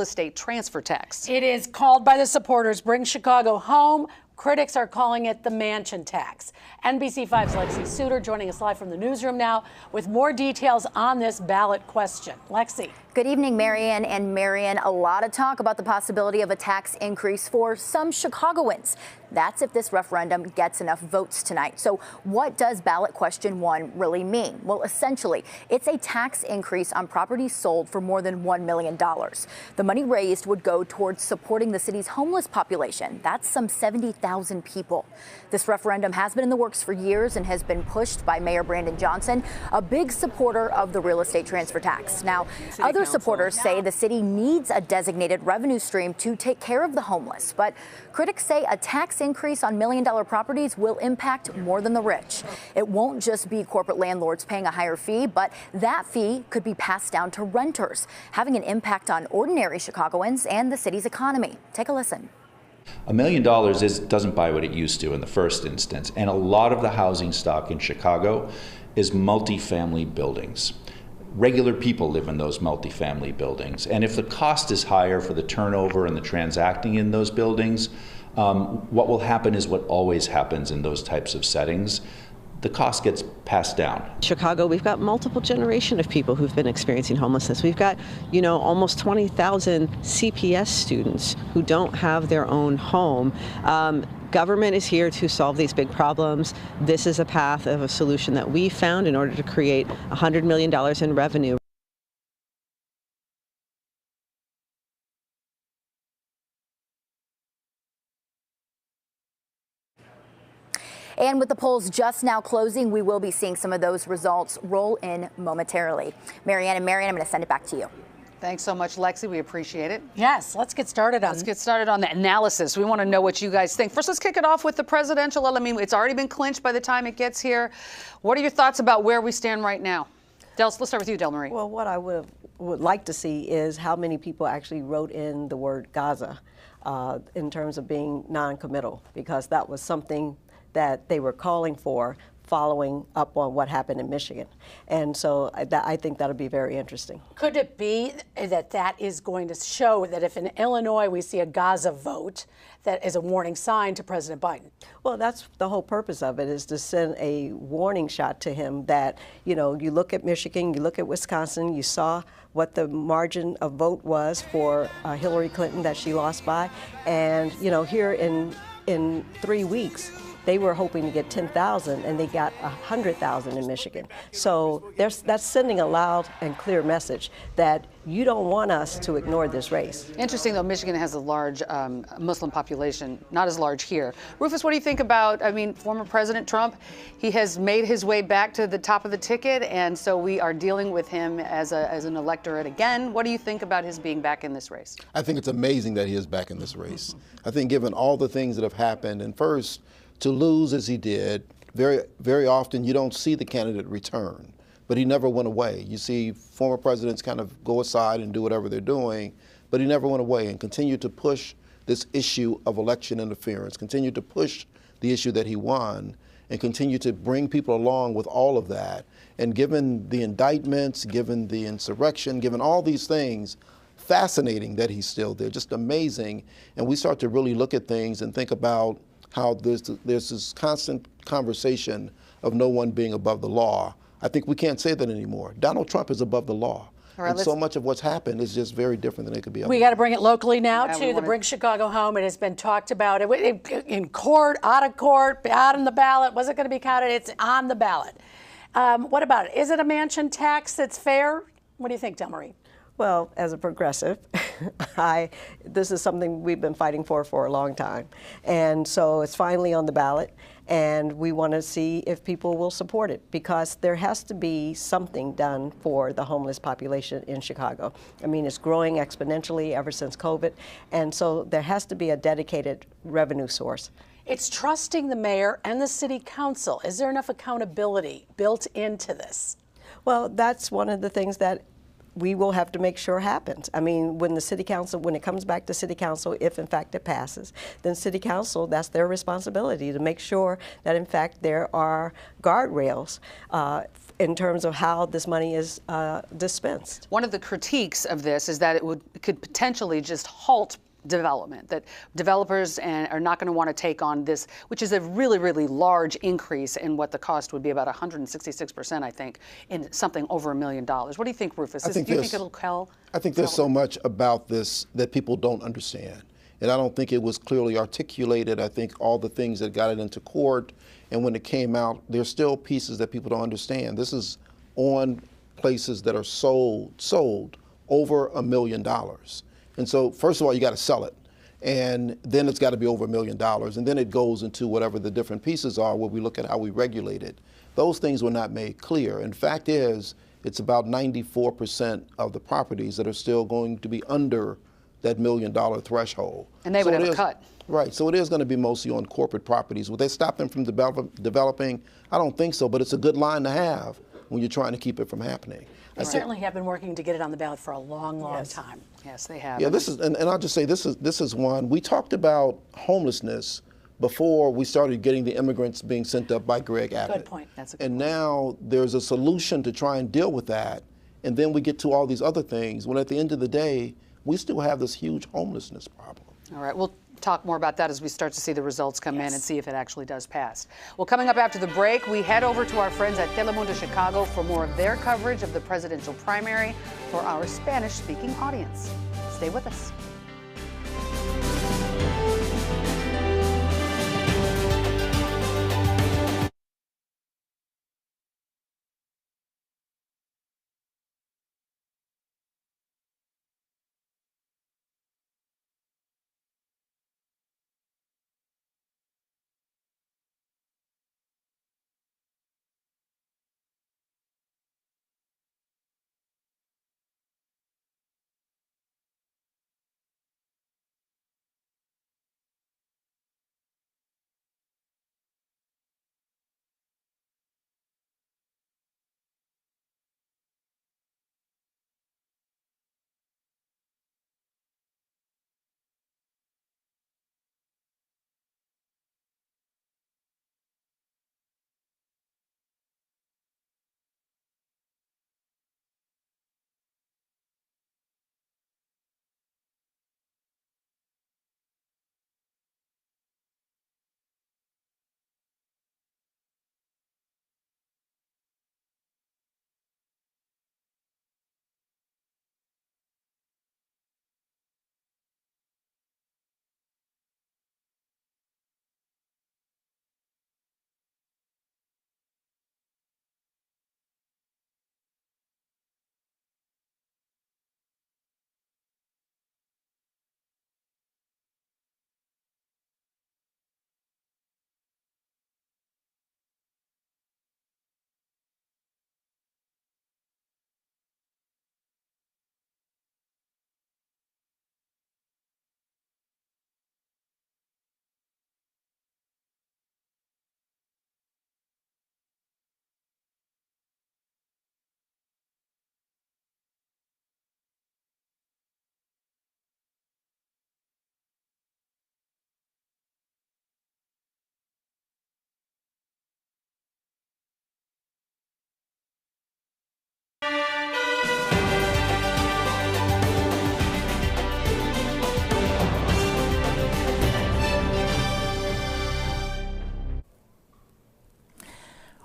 estate transfer tax. It is called by the supporters Bring Chicago Home. Critics are calling it the mansion tax. NBC5's Lexi Suter joining us live from the newsroom now with more details on this ballot question. Lexi. Good evening, Marianne and Marian. A lot of talk about the possibility of a tax increase for some Chicagoans. That's if this referendum gets enough votes tonight. So what does ballot question 1 really mean? Well, essentially, it's a tax increase on properties sold for more than $1 million. The money raised would go towards supporting the city's homeless population. That's some 70,000 people. This referendum has been in the works for years and has been pushed by Mayor Brandon Johnson, a big supporter of the real estate transfer tax. Now, other supporters say the city needs a designated revenue stream to take care of the homeless. But critics say a tax increase on million-dollar properties will impact more than the rich. It won't just be corporate landlords paying a higher fee, but that fee could be passed down to renters, having an impact on ordinary Chicagoans and the city's economy. Take a listen. $1 million doesn't buy what it used to in the first instance, and a lot of the housing stock in Chicago is multifamily buildings. Regular people live in those multifamily buildings, and if the cost is higher for the turnover and the transacting in those buildings, what will happen is what always happens in those types of settings. The cost gets passed down. Chicago, we've got multiple generation of people who've been experiencing homelessness. We've got, almost 20,000 CPS students who don't have their own home. Government is here to solve these big problems. This is a path of a solution that we found in order to create $100 million in revenue. And with the polls just now closing, we will be seeing some of those results roll in momentarily. Marianne and Marianne, I'm going to send it back to you. Thanks so much, Lexi. We appreciate it. Yes, let's get started on the analysis. We want to know what you guys think. First, let's kick it off with the presidential. I mean, it's already been clinched by the time it gets here. What are your thoughts about where we stand right now? Let's start with you, Del Marie. Well, what I would like to see is how many people actually wrote in the word Gaza in terms of being non-committal, because that was something that they were calling for following up on what happened in Michigan. And so I think that'll be very interesting. Could it be that that is going to show that if in Illinois we see a Gaza vote, that is a warning sign to President Biden? Well, that's the whole purpose of it, is to send a warning shot to him that, you look at Michigan, you look at Wisconsin, you saw what the margin of vote was for Hillary Clinton that she lost by. And, here in 3 weeks, they were hoping to get 10,000, and they got 100,000 in Michigan. So that's sending a loud and clear message that you don't want us to ignore this race. Interesting, though, Michigan has a large Muslim population, not as large here. Rufus, what do you think about, former President Trump? He has made his way back to the top of the ticket, and so we are dealing with him as an electorate again. What do you think about his being back in this race? I think it's amazing that he is back in this race. I think given all the things that have happened, and first, to lose as he did, very, very often you don't see the candidate return, but he never went away. You see former presidents kind of go aside and do whatever they're doing, but he never went away and continued to push this issue of election interference, continued to push the issue that he won, and continued to bring people along with all of that. And given the indictments, given the insurrection, given all these things, fascinating that he's still there, just amazing. And we start to really look at things and think about how there's this constant conversation of no one being above the law. I think we can't say that anymore. Donald Trump is above the law. Right, and so much of what's happened is just very different than it could be. We got to bring it locally now to the Bring Chicago Home. It has been talked about in court, out on the ballot. Was it going to be counted? It's on the ballot. What about it? Is it a mansion tax that's fair? What do you think, Del Marie? Well, as a progressive, this is something we've been fighting for a long time. And so it's finally on the ballot, and we want to see if people will support it, because there has to be something done for the homeless population in Chicago. I mean, it's growing exponentially ever since COVID, and so there has to be a dedicated revenue source. It's trusting the mayor and the city council. Is there enough accountability built into this? Well, that's one of the things that we will have to make sure happens. I mean, when it comes back to city council, if in fact it passes, then city council, that's their responsibility to make sure that in fact there are guardrails in terms of how this money is dispensed. One of the critiques of this is that it could potentially just halt development, that developers are not going to want to take on this, which is a really, really large increase in what the cost would be, about 166%, I think, in something over $1 million. What do you think, Rufus? Do you think it'll help? I think there's so much about this that people don't understand. And I don't think it was clearly articulated. I think all the things that got it into court, and when it came out, there's still pieces that people don't understand. This is on places that are sold over $1 million. And so, first of all, you got to sell it. And then it's got to be over $1 million. And then it goes into whatever the different pieces are where we look at how we regulate it. Those things were not made clear. And fact is, it's about 94% of the properties that are still going to be under that $1 million threshold. And they would have a cut. Right. So it is going to be mostly on corporate properties. Would they stop them from developing? I don't think so, but it's a good line to have when you're trying to keep it from happening. They certainly have been working to get it on the ballot for a long, long time. Yes, they have. Yeah, this is, and I'll just say this is one. We talked about homelessness before we started getting the immigrants being sent up by Greg Abbott. Good point. That's a good And point. now there's a solution to try and deal with that, and then we get to all these other things, when at the end of the day, we still have this huge homelessness problem. All right, we'll talk more about that as we start to see the results come in and see if it actually does pass. Well, coming up after the break, we head over to our friends at Telemundo Chicago for more of their coverage of the presidential primary for our Spanish-speaking audience. Stay with us.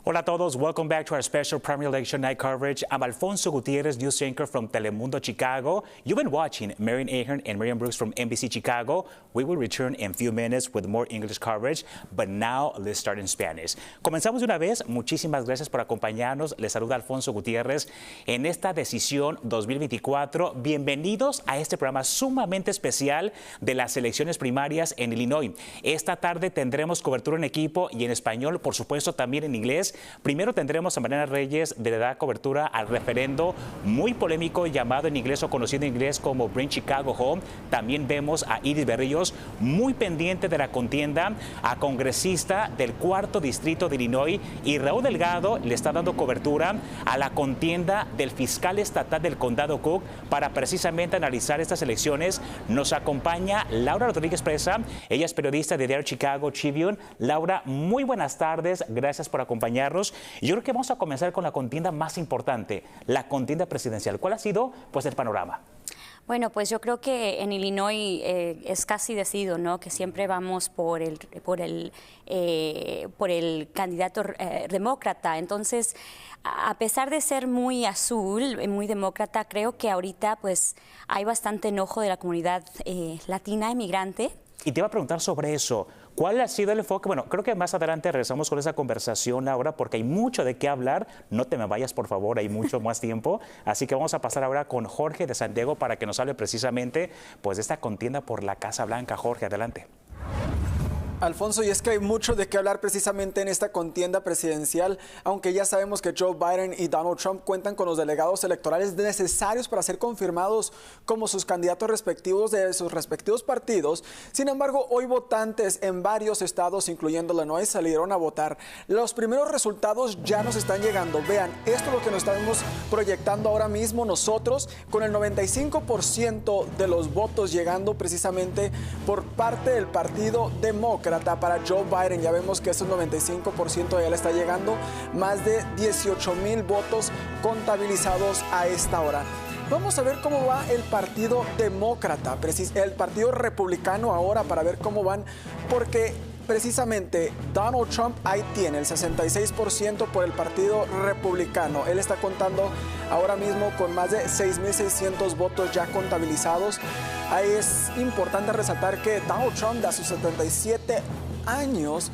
Hola a todos. Welcome back to our special primary election night coverage. I'm Alfonso Gutierrez, news anchor from Telemundo Chicago. You've been watching Marian Ahern and Miriam Brooks from NBC Chicago. We will return in a few minutes with more English coverage, but now let's start in Spanish. Comenzamos de una vez. Muchísimas gracias por acompañarnos. Les saluda Alfonso Gutiérrez en esta decisión 2024. Bienvenidos a este programa sumamente especial de las elecciones primarias en Illinois. Esta tarde tendremos cobertura en equipo y en español, por supuesto también en inglés. Primero tendremos a Mariana Reyes de dar cobertura al referendo muy polémico llamado en inglés o conocido en inglés como Bring Chicago Home. También vemos a Iris Berríos muy pendiente de la contienda a congresista del 4º distrito de Illinois, y Raúl Delgado le está dando cobertura a la contienda del fiscal estatal del condado Cook para precisamente analizar estas elecciones. Nos acompaña Laura Rodríguez Presa, ella es periodista de Diario Chicago Tribune. Laura, muy buenas tardes, gracias por acompañarnos. acompañarnos. Y yo creo que vamos a comenzar con la contienda más importante, la contienda presidencial. ¿Cuál ha sido, pues, el panorama? Bueno, pues yo creo que en Illinois es casi decidido, ¿no? Que siempre vamos por el candidato demócrata. Entonces, a pesar de ser muy azul, muy demócrata, creo que ahorita pues hay bastante enojo de la comunidad latina inmigrante. Y te iba a preguntar sobre eso. ¿Cuál ha sido el enfoque? Bueno, creo que más adelante regresamos con esa conversación, Laura, porque hay mucho de qué hablar. No te me vayas, por favor, hay mucho más tiempo. Así que vamos a pasar ahora con Jorge de San Diego para que nos hable precisamente pues, de esta contienda por la Casa Blanca. Jorge, adelante. Alfonso, y es que hay mucho de qué hablar precisamente en esta contienda presidencial, aunque ya sabemos que Joe Biden y Donald Trump cuentan con los delegados electorales necesarios para ser confirmados como sus candidatos respectivos de sus respectivos partidos. Sin embargo, hoy votantes en varios estados, incluyendo Illinois, salieron a votar. Los primeros resultados ya nos están llegando. Vean, esto es lo que nos estamos proyectando ahora mismo nosotros, con el 95% de los votos llegando precisamente por parte del Partido Demócrata para Joe Biden. Ya vemos que ese 95% ya le está llegando, más de 18,000 votos contabilizados a esta hora. Vamos a ver cómo va el Partido Demócrata, el Partido Republicano ahora, para ver cómo van, porque precisamente Donald Trump ahí tiene el 66% por el Partido Republicano. Él está contando ahora mismo con más de 6,600 votos ya contabilizados. Ahí es importante resaltar que Donald Trump, a sus 77 años,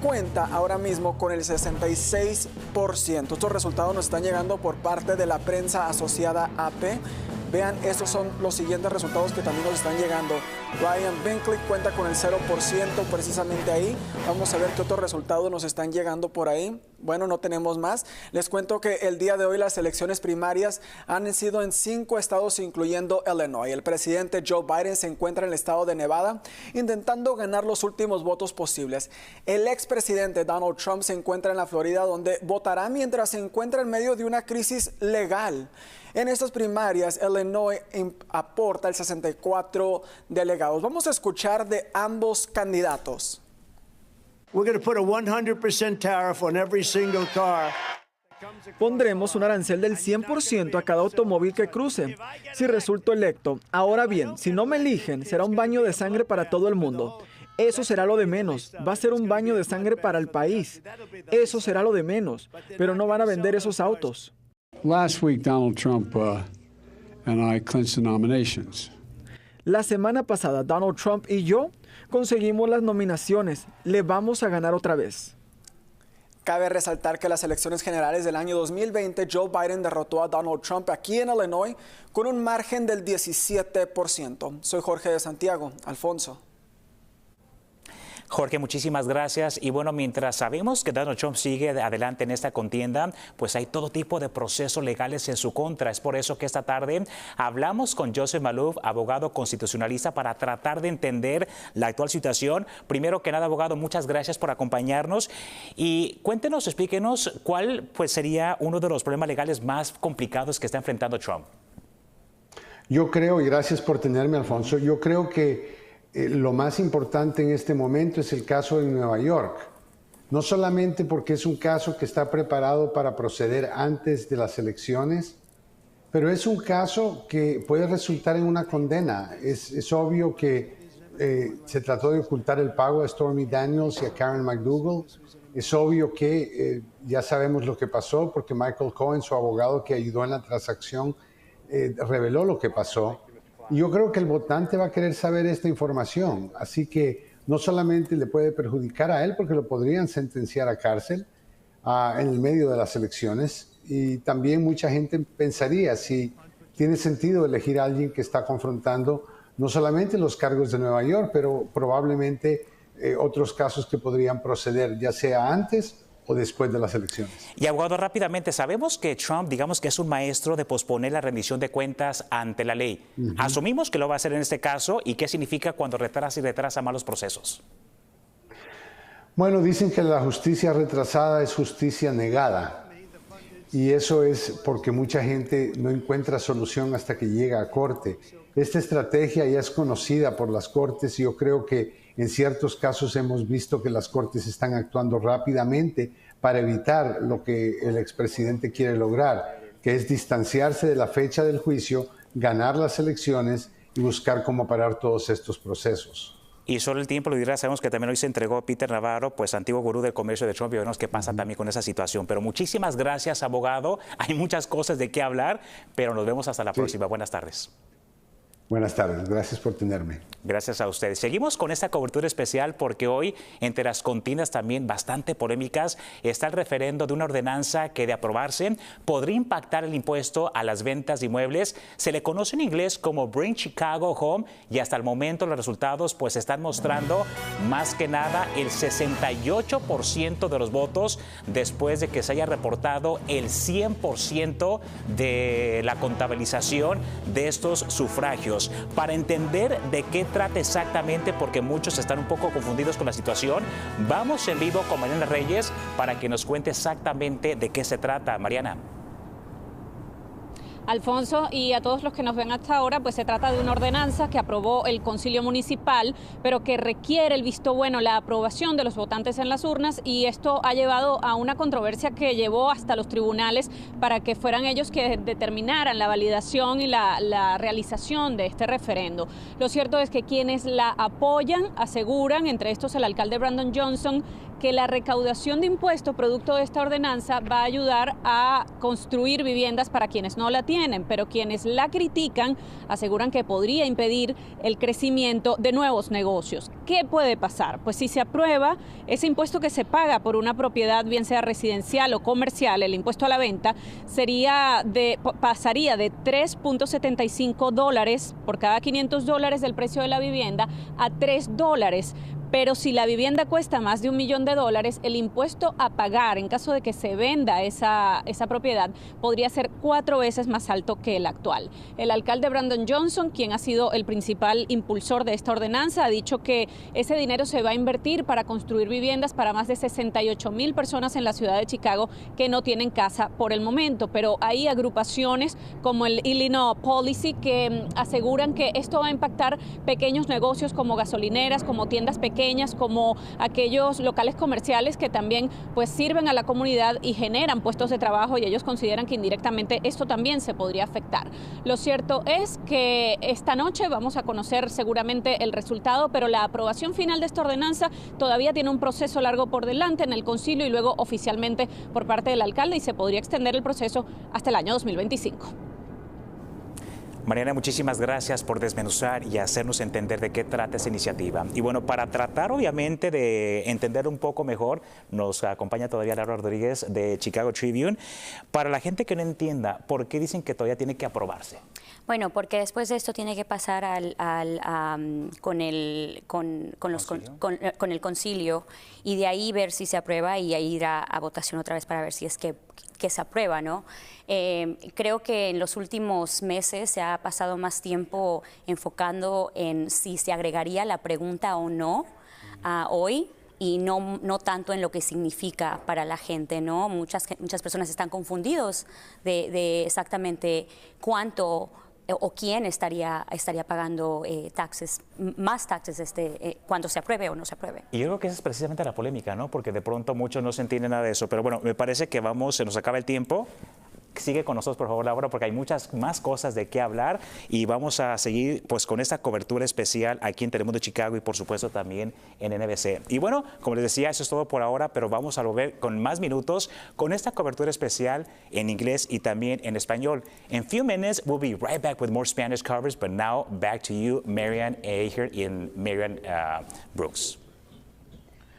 cuenta ahora mismo con el 66%. Estos resultados nos están llegando por parte de la prensa asociada AP. Vean, estos son los siguientes resultados que también nos están llegando. Ryan Binkley cuenta con el 0% precisamente ahí. Vamos a ver qué otros resultados nos están llegando por ahí. Bueno, no tenemos más. Les cuento que el día de hoy las elecciones primarias han sido en 5 estados, incluyendo Illinois. El presidente Joe Biden se encuentra en el estado de Nevada, intentando ganar los últimos votos posibles. El expresidente Donald Trump se encuentra en la Florida, donde votará mientras se encuentra en medio de una crisis legal. En estas primarias, Illinois aporta el 64 delegados. Vamos a escuchar de ambos candidatos. Pondremos un arancel del 100% a cada automóvil que cruce, si resulto electo. Ahora bien, si no me eligen, será un baño de sangre para todo el mundo. Eso será lo de menos. Va a ser un baño de sangre para el país. Eso será lo de menos. Pero no van a vender esos autos. Last week, Donald Trump and I clinched the nominations. La semana pasada, Donald Trump y yo conseguimos las nominaciones. Le vamos a ganar otra vez. Cabe resaltar que en las elecciones generales del año 2020, Joe Biden derrotó a Donald Trump aquí en Illinois con un margen del 17%. Soy Jorge de Santiago. Alfonso. Jorge, muchísimas gracias. Y bueno, mientras sabemos que Donald Trump sigue adelante en esta contienda, pues hay todo tipo de procesos legales en su contra. Es por eso que esta tarde hablamos con Joseph Maluf, abogado constitucionalista, para tratar de entender la actual situación. Primero que nada, abogado, muchas gracias por acompañarnos. Y cuéntenos, explíquenos cuál pues sería uno de los problemas legales más complicados que está enfrentando Trump. Yo creo, y gracias por tenerme, Alfonso, yo creo que lo más importante en este momento es el caso en Nueva York. No solamente porque es un caso que está preparado para proceder antes de las elecciones, pero es un caso que puede resultar en una condena. Es obvio que se trató de ocultar el pago a Stormy Daniels y a Karen McDougal. Es obvio que ya sabemos lo que pasó porque Michael Cohen, su abogado que ayudó en la transacción, reveló lo que pasó. Y yo creo que el votante va a querer saber esta información, así que no solamente le puede perjudicar a él porque lo podrían sentenciar a cárcel en el medio de las elecciones, y también mucha gente pensaría si tiene sentido elegir a alguien que está confrontando no solamente los cargos de Nueva York, pero probablemente otros casos que podrían proceder, ya sea antes o después de las elecciones. Y abogado, rápidamente, sabemos que Trump, digamos que es un maestro de posponer la rendición de cuentas ante la ley. Asumimos que lo va a hacer en este caso, ¿y qué significa cuando retrasa y retrasa malos procesos? Bueno, dicen que la justicia retrasada es justicia negada. Y eso es porque mucha gente no encuentra solución hasta que llega a corte. Esta estrategia ya es conocida por las cortes y yo creo que en ciertos casos hemos visto que las cortes están actuando rápidamente para evitar lo que el expresidente quiere lograr, que es distanciarse de la fecha del juicio, ganar las elecciones y buscar cómo parar todos estos procesos. Y solo el tiempo lo dirá. Sabemos que también hoy se entregó Peter Navarro, pues antiguo gurú del comercio de Trump, y veremos qué pasa también con esa situación. Pero muchísimas gracias, abogado. Hay muchas cosas de qué hablar, pero nos vemos hasta la próxima. Buenas tardes. Buenas tardes, gracias por tenerme. Gracias a ustedes. Seguimos con esta cobertura especial porque hoy, entre las contiendas también bastante polémicas, está el referendo de una ordenanza que, de aprobarse, podría impactar el impuesto a las ventas de inmuebles. Se le conoce en inglés como Bring Chicago Home, y hasta el momento los resultados pues están mostrando más que nada el 68% de los votos, después de que se haya reportado el 100% de la contabilización de estos sufragios. Para entender de qué trata exactamente, porque muchos están un poco confundidos con la situación, vamos en vivo con Mariana Reyes para que nos cuente exactamente de qué se trata. Mariana. Alfonso, y a todos los que nos ven hasta ahora, pues se trata de una ordenanza que aprobó el Concilio Municipal, pero que requiere el visto bueno, la aprobación de los votantes en las urnas, y esto ha llevado a una controversia que llevó hasta los tribunales para que fueran ellos que determinaran la validación y la realización de este referendo. Lo cierto es que quienes la apoyan aseguran, entre estos el alcalde Brandon Johnson, que la recaudación de impuestos producto de esta ordenanza va a ayudar a construir viviendas para quienes no la tienen, pero quienes la critican aseguran que podría impedir el crecimiento de nuevos negocios. ¿Qué puede pasar? Pues si se aprueba, ese impuesto que se paga por una propiedad, bien sea residencial o comercial, el impuesto a la venta, pasaría de $3.75 por cada $500 del precio de la vivienda a $3. Pero si la vivienda cuesta más de $1 millón, el impuesto a pagar en caso de que se venda esa propiedad podría ser 4 veces más alto que el actual. El alcalde Brandon Johnson, quien ha sido el principal impulsor de esta ordenanza, ha dicho que ese dinero se va a invertir para construir viviendas para más de 68,000 personas en la ciudad de Chicago que no tienen casa por el momento. Pero hay agrupaciones como el Illinois Policy que aseguran que esto va a impactar pequeños negocios como gasolineras, como tiendas pequeñas, como aquellos locales comerciales que también pues sirven a la comunidad y generan puestos de trabajo, y ellos consideran que indirectamente esto también se podría afectar. Lo cierto es que esta noche vamos a conocer seguramente el resultado, pero la aprobación final de esta ordenanza todavía tiene un proceso largo por delante en el concilio y luego oficialmente por parte del alcalde, y se podría extender el proceso hasta el año 2025. Mariana, muchísimas gracias por desmenuzar y hacernos entender de qué trata esa iniciativa. Y bueno, para tratar obviamente de entender un poco mejor, nos acompaña todavía Laura Rodríguez de Chicago Tribune. Para la gente que no entienda, ¿por qué dicen que todavía tiene que aprobarse? Bueno, porque después de esto tiene que pasar con el concilio, y de ahí ver si se aprueba y ahí ir a votación otra vez para ver si es que se aprueba, ¿no? Creo que en los últimos meses se ha pasado más tiempo enfocando en si se agregaría la pregunta o no hoy, y no tanto en lo que significa para la gente, ¿no? Muchas personas están confundidos de exactamente cuánto o quién estaría pagando más taxes cuando se apruebe o no se apruebe. Y yo creo que esa es precisamente la polémica, ¿no? Porque de pronto muchos no se entienden nada de eso. Pero bueno, me parece que se nos acaba el tiempo. Sigue con nosotros, por favor, Laura, porque hay muchas más cosas de qué hablar, y vamos a seguir pues con esta cobertura especial aquí en Telemundo Chicago y por supuesto también en NBC. Y bueno, como les decía, eso es todo por ahora, pero vamos a volver con más minutos con esta cobertura especial en inglés y también en español. In few minutes, we'll be right back with more Spanish coverage, but now back to you, Marianne Ahern and Marianne Brooks.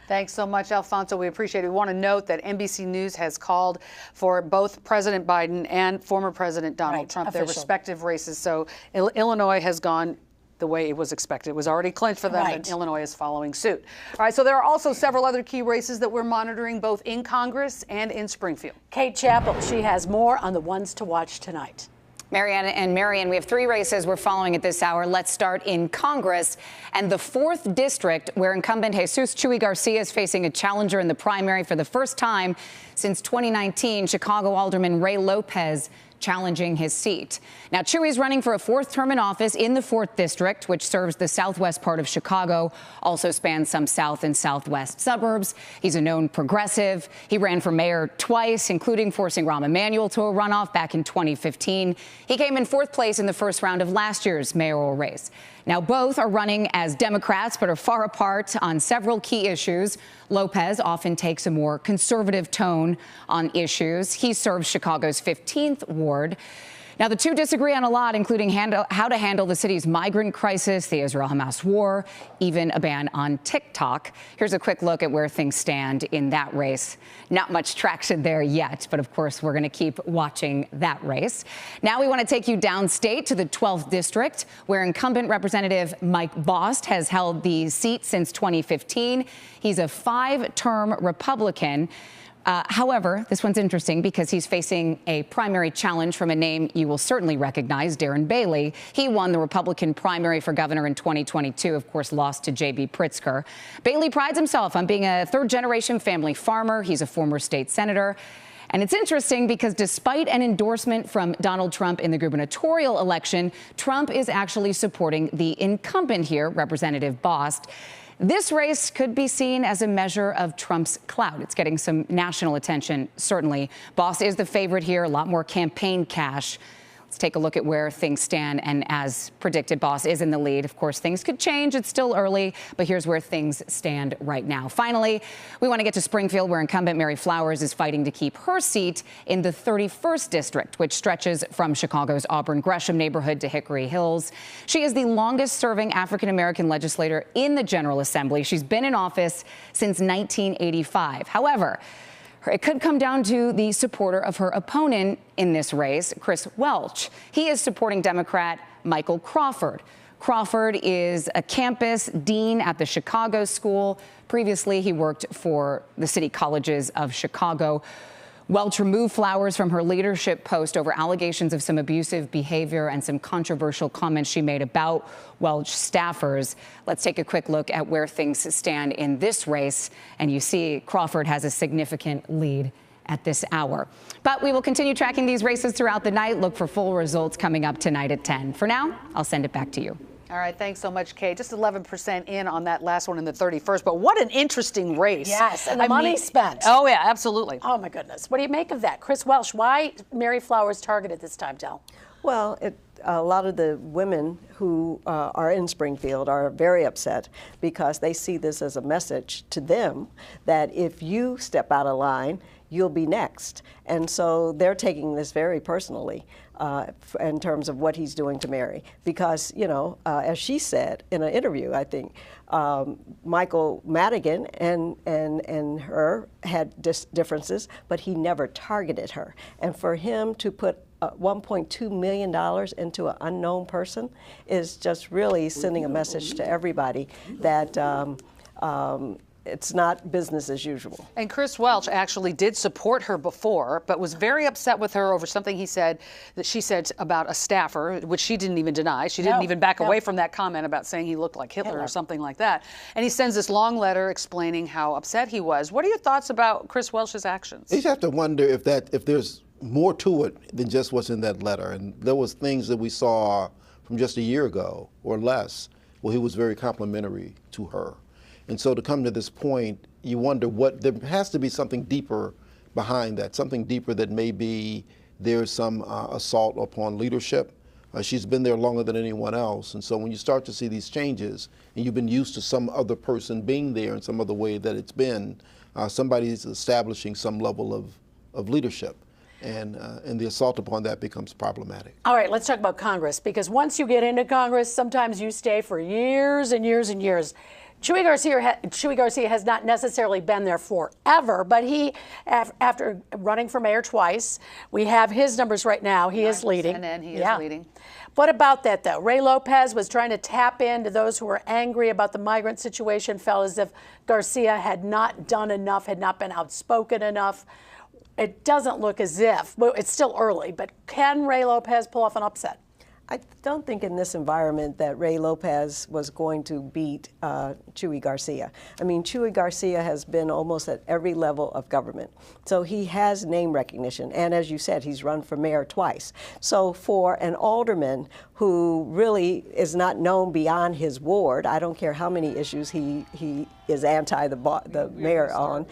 Thanks so much, Alfonso. We appreciate it. We want to note that NBC News has called for both President Biden and former President Donald Trump, their respective races. So Illinois has gone the way it was expected. It was already clinched for them, and Illinois is following suit. All right, so there are also several other key races that we're monitoring both in Congress and in Springfield. Kate Chappell, she has more on the ones to watch tonight. Mariana and Marion, we have 3 races we're following at this hour. Let's start in Congress and the 4th district, where incumbent Jesus Chuy Garcia is facing a challenger in the primary for the first time since 2019. Chicago Alderman Ray Lopez challenging his seat. Now, Chewy's running for a fourth term in office in the 4th District, which serves the southwest part of Chicago, also spans some south and southwest suburbs. He's a known progressive. He ran for mayor twice, including forcing Rahm Emanuel to a runoff back in 2015. He came in 4th place in the first round of last year's mayoral race. Now, both are running as Democrats, but are far apart on several key issues. Lopez often takes a more conservative tone on issues. He serves Chicago's 15th ward. Now, the two disagree on a lot, including how to handle the city's migrant crisis, the Israel-Hamas war, even a ban on TikTok. Here's a quick look at where things stand in that race. Not much traction there yet, but of course, we're going to keep watching that race. Now we want to take you downstate to the 12th District, where incumbent Representative Mike Bost has held the seat since 2015. He's a 5-term Republican. However, this one's interesting because he's facing a primary challenge from a name you will certainly recognize, Darren Bailey. He won the Republican primary for governor in 2022, of course, lost to J.B. Pritzker. Bailey prides himself on being a third-generation family farmer. He's a former state senator. And it's interesting because despite an endorsement from Donald Trump in the gubernatorial election, Trump is actually supporting the incumbent here, Representative Bost. This race could be seen as a measure of Trump's clout. It's getting some national attention, certainly. Bost is the favorite here, a lot more campaign cash. Let's take a look at where things stand. And as predicted, Bost is in the lead. Of course, things could change. It's still early, but here's where things stand right now. Finally, we want to get to Springfield, where incumbent Mary Flowers is fighting to keep her seat in the 31st District, which stretches from Chicago's Auburn Gresham neighborhood to Hickory Hills. She is the longest-serving African-American legislator in the General Assembly. She's been in office since 1985. However, it could come down to the supporter of her opponent in this race, Chris Welch. He is supporting Democrat Michael Crawford. Crawford is a campus dean at the Chicago School. Previously, he worked for the City Colleges of Chicago. Welch removed Flowers from her leadership post over allegations of some abusive behavior and some controversial comments she made about Welch staffers. Let's take a quick look at where things stand in this race. And you see Crawford has a significant lead at this hour. But we will continue tracking these races throughout the night. Look for full results coming up tonight at 10. For now, I'll send it back to you. All right, thanks so much, Kate. Just 11% in on that last one in the 31st, but what an interesting race. Yes, and the money spent. Oh, yeah, absolutely. Oh, my goodness. What do you make of that? Chris Welch, why Mary Flowers targeted this time, Del? Well, a lot of the women who are in Springfield are very upset because they see this as a message to them that if you step out of line, you'll be next. And so they're taking this very personally in terms of what he's doing to Mary. Because, you know, as she said in an interview, I think, Michael Madigan and her had differences, but he never targeted her. And for him to put $1.2 million into an unknown person is just really sending a message to everybody that it's not business as usual. And Chris Welch actually did support her before, but was very upset with her over something he said that she said about a staffer, which she didn't even deny. She didn't even back away from that comment about saying he looked like Hitler or something like that. And he sends this long letter explaining how upset he was. What are your thoughts about Chris Welch's actions? You just have to wonder if there's more to it than just what's in that letter. And there was things that we saw from just a year ago or less where he was very complimentary to her. And so to come to this point, you wonder there has to be something deeper behind that, something deeper that maybe there's some assault upon leadership. She's been there longer than anyone else. And so when you start to see these changes and you've been used to some other person being there in some other way that it's been, somebody's establishing some level of leadership. And the assault upon that becomes problematic. All right, let's talk about Congress, because once you get into Congress, sometimes you stay for years and years and years. Chuy Garcia has not necessarily been there forever, but he, after running for mayor twice, we have his numbers right now. He is leading. And he is leading. What about that, though? Ray Lopez was trying to tap into those who were angry about the migrant situation, felt as if Garcia had not done enough, had not been outspoken enough. It doesn't look as if, well, it's still early, but can Ray Lopez pull off an upset? I don't think in this environment that Ray Lopez was going to beat Chuy Garcia. I mean, Chuy Garcia has been almost at every level of government. So he has name recognition. And as you said, he's run for mayor twice. So for an alderman who really is not known beyond his ward, I don't care how many issues he is anti the mayor on,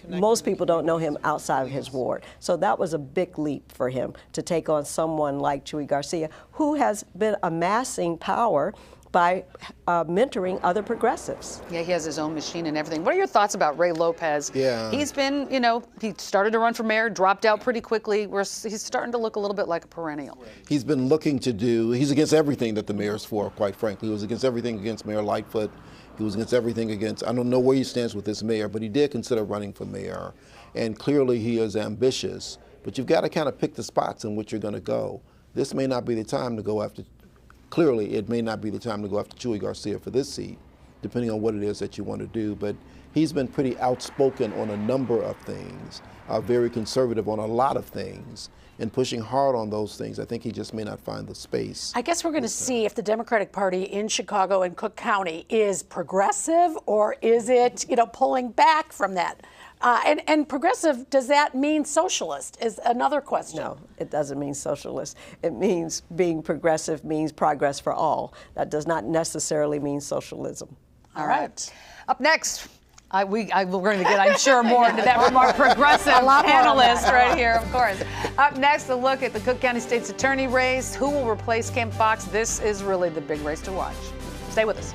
most people don't know him outside of his ward. So that was a big leap for him to take on someone like Chuy Garcia, who has been amassing power by mentoring other progressives. Yeah, he has his own machine and everything. What are your thoughts about Ray Lopez? Yeah. He's been, you know, he started to run for mayor, dropped out pretty quickly. He's starting to look a little bit like a perennial. He's been looking to do, he's against everything that the mayor's for, quite frankly. He was against everything against Mayor Lightfoot. He was against everything against, I don't know where he stands with this mayor, but he did consider running for mayor. And clearly he is ambitious, but you've got to kind of pick the spots in which you're going to go. This may not be the time to go after, clearly it may not be the time to go after Chuy Garcia for this seat, depending on what it is that you want to do. But he's been pretty outspoken on a number of things, very conservative on a lot of things, and pushing hard on those things. I think he just may not find the space. I guess we're going to see if the Democratic Party in Chicago and Cook County is progressive, or is it, you know, pulling back from that? And progressive, does that mean socialist, is another question. No, it doesn't mean socialist. It means being progressive means progress for all. That does not necessarily mean socialism. All right. Up next, we're going to get, I'm sure, more into that from our progressive panelists right here, of course. Up next, a look at the Cook County State's Attorney race. Who will replace Kim Foxx? This is really the big race to watch. Stay with us.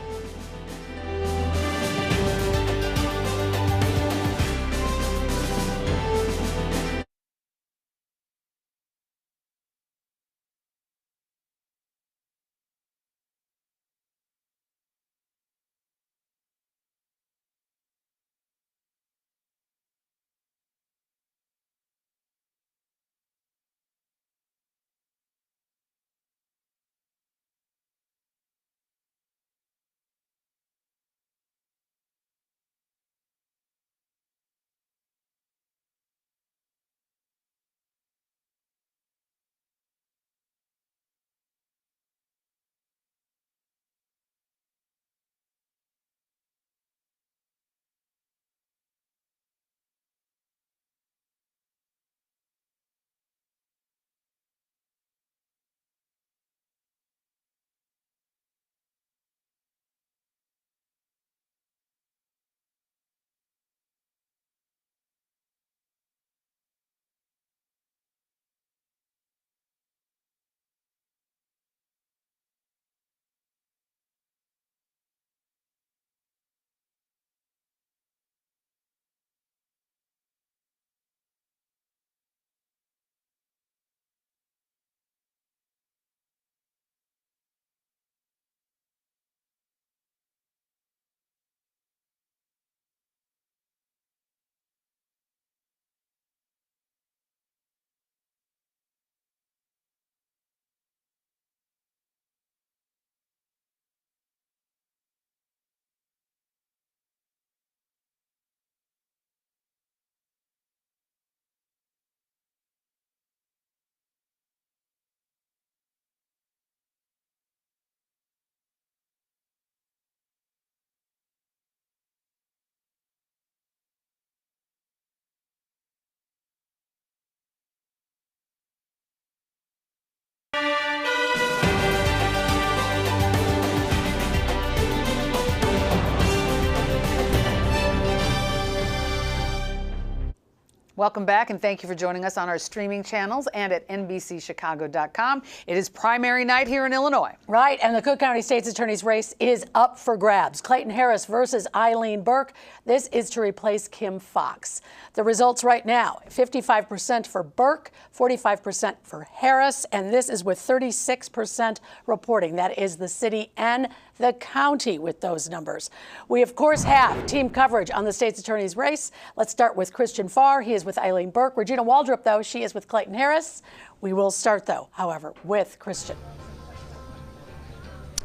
Welcome back, and thank you for joining us on our streaming channels and at NBCChicago.com. It is primary night here in Illinois. Right, and the Cook County State's Attorney's race is up for grabs. Clayton Harris versus Eileen Burke. This is to replace Kim Foxx. The results right now, 55% for Burke, 45% for Harris, and this is with 36% reporting. That is the city and the county with those numbers. We, of course, have team coverage on the state's attorney's race. Let's start with Christian Farr. He is with Eileen Burke. Regina Waldrop, though, she is with Clayton Harris. We will start, though, however, with Christian.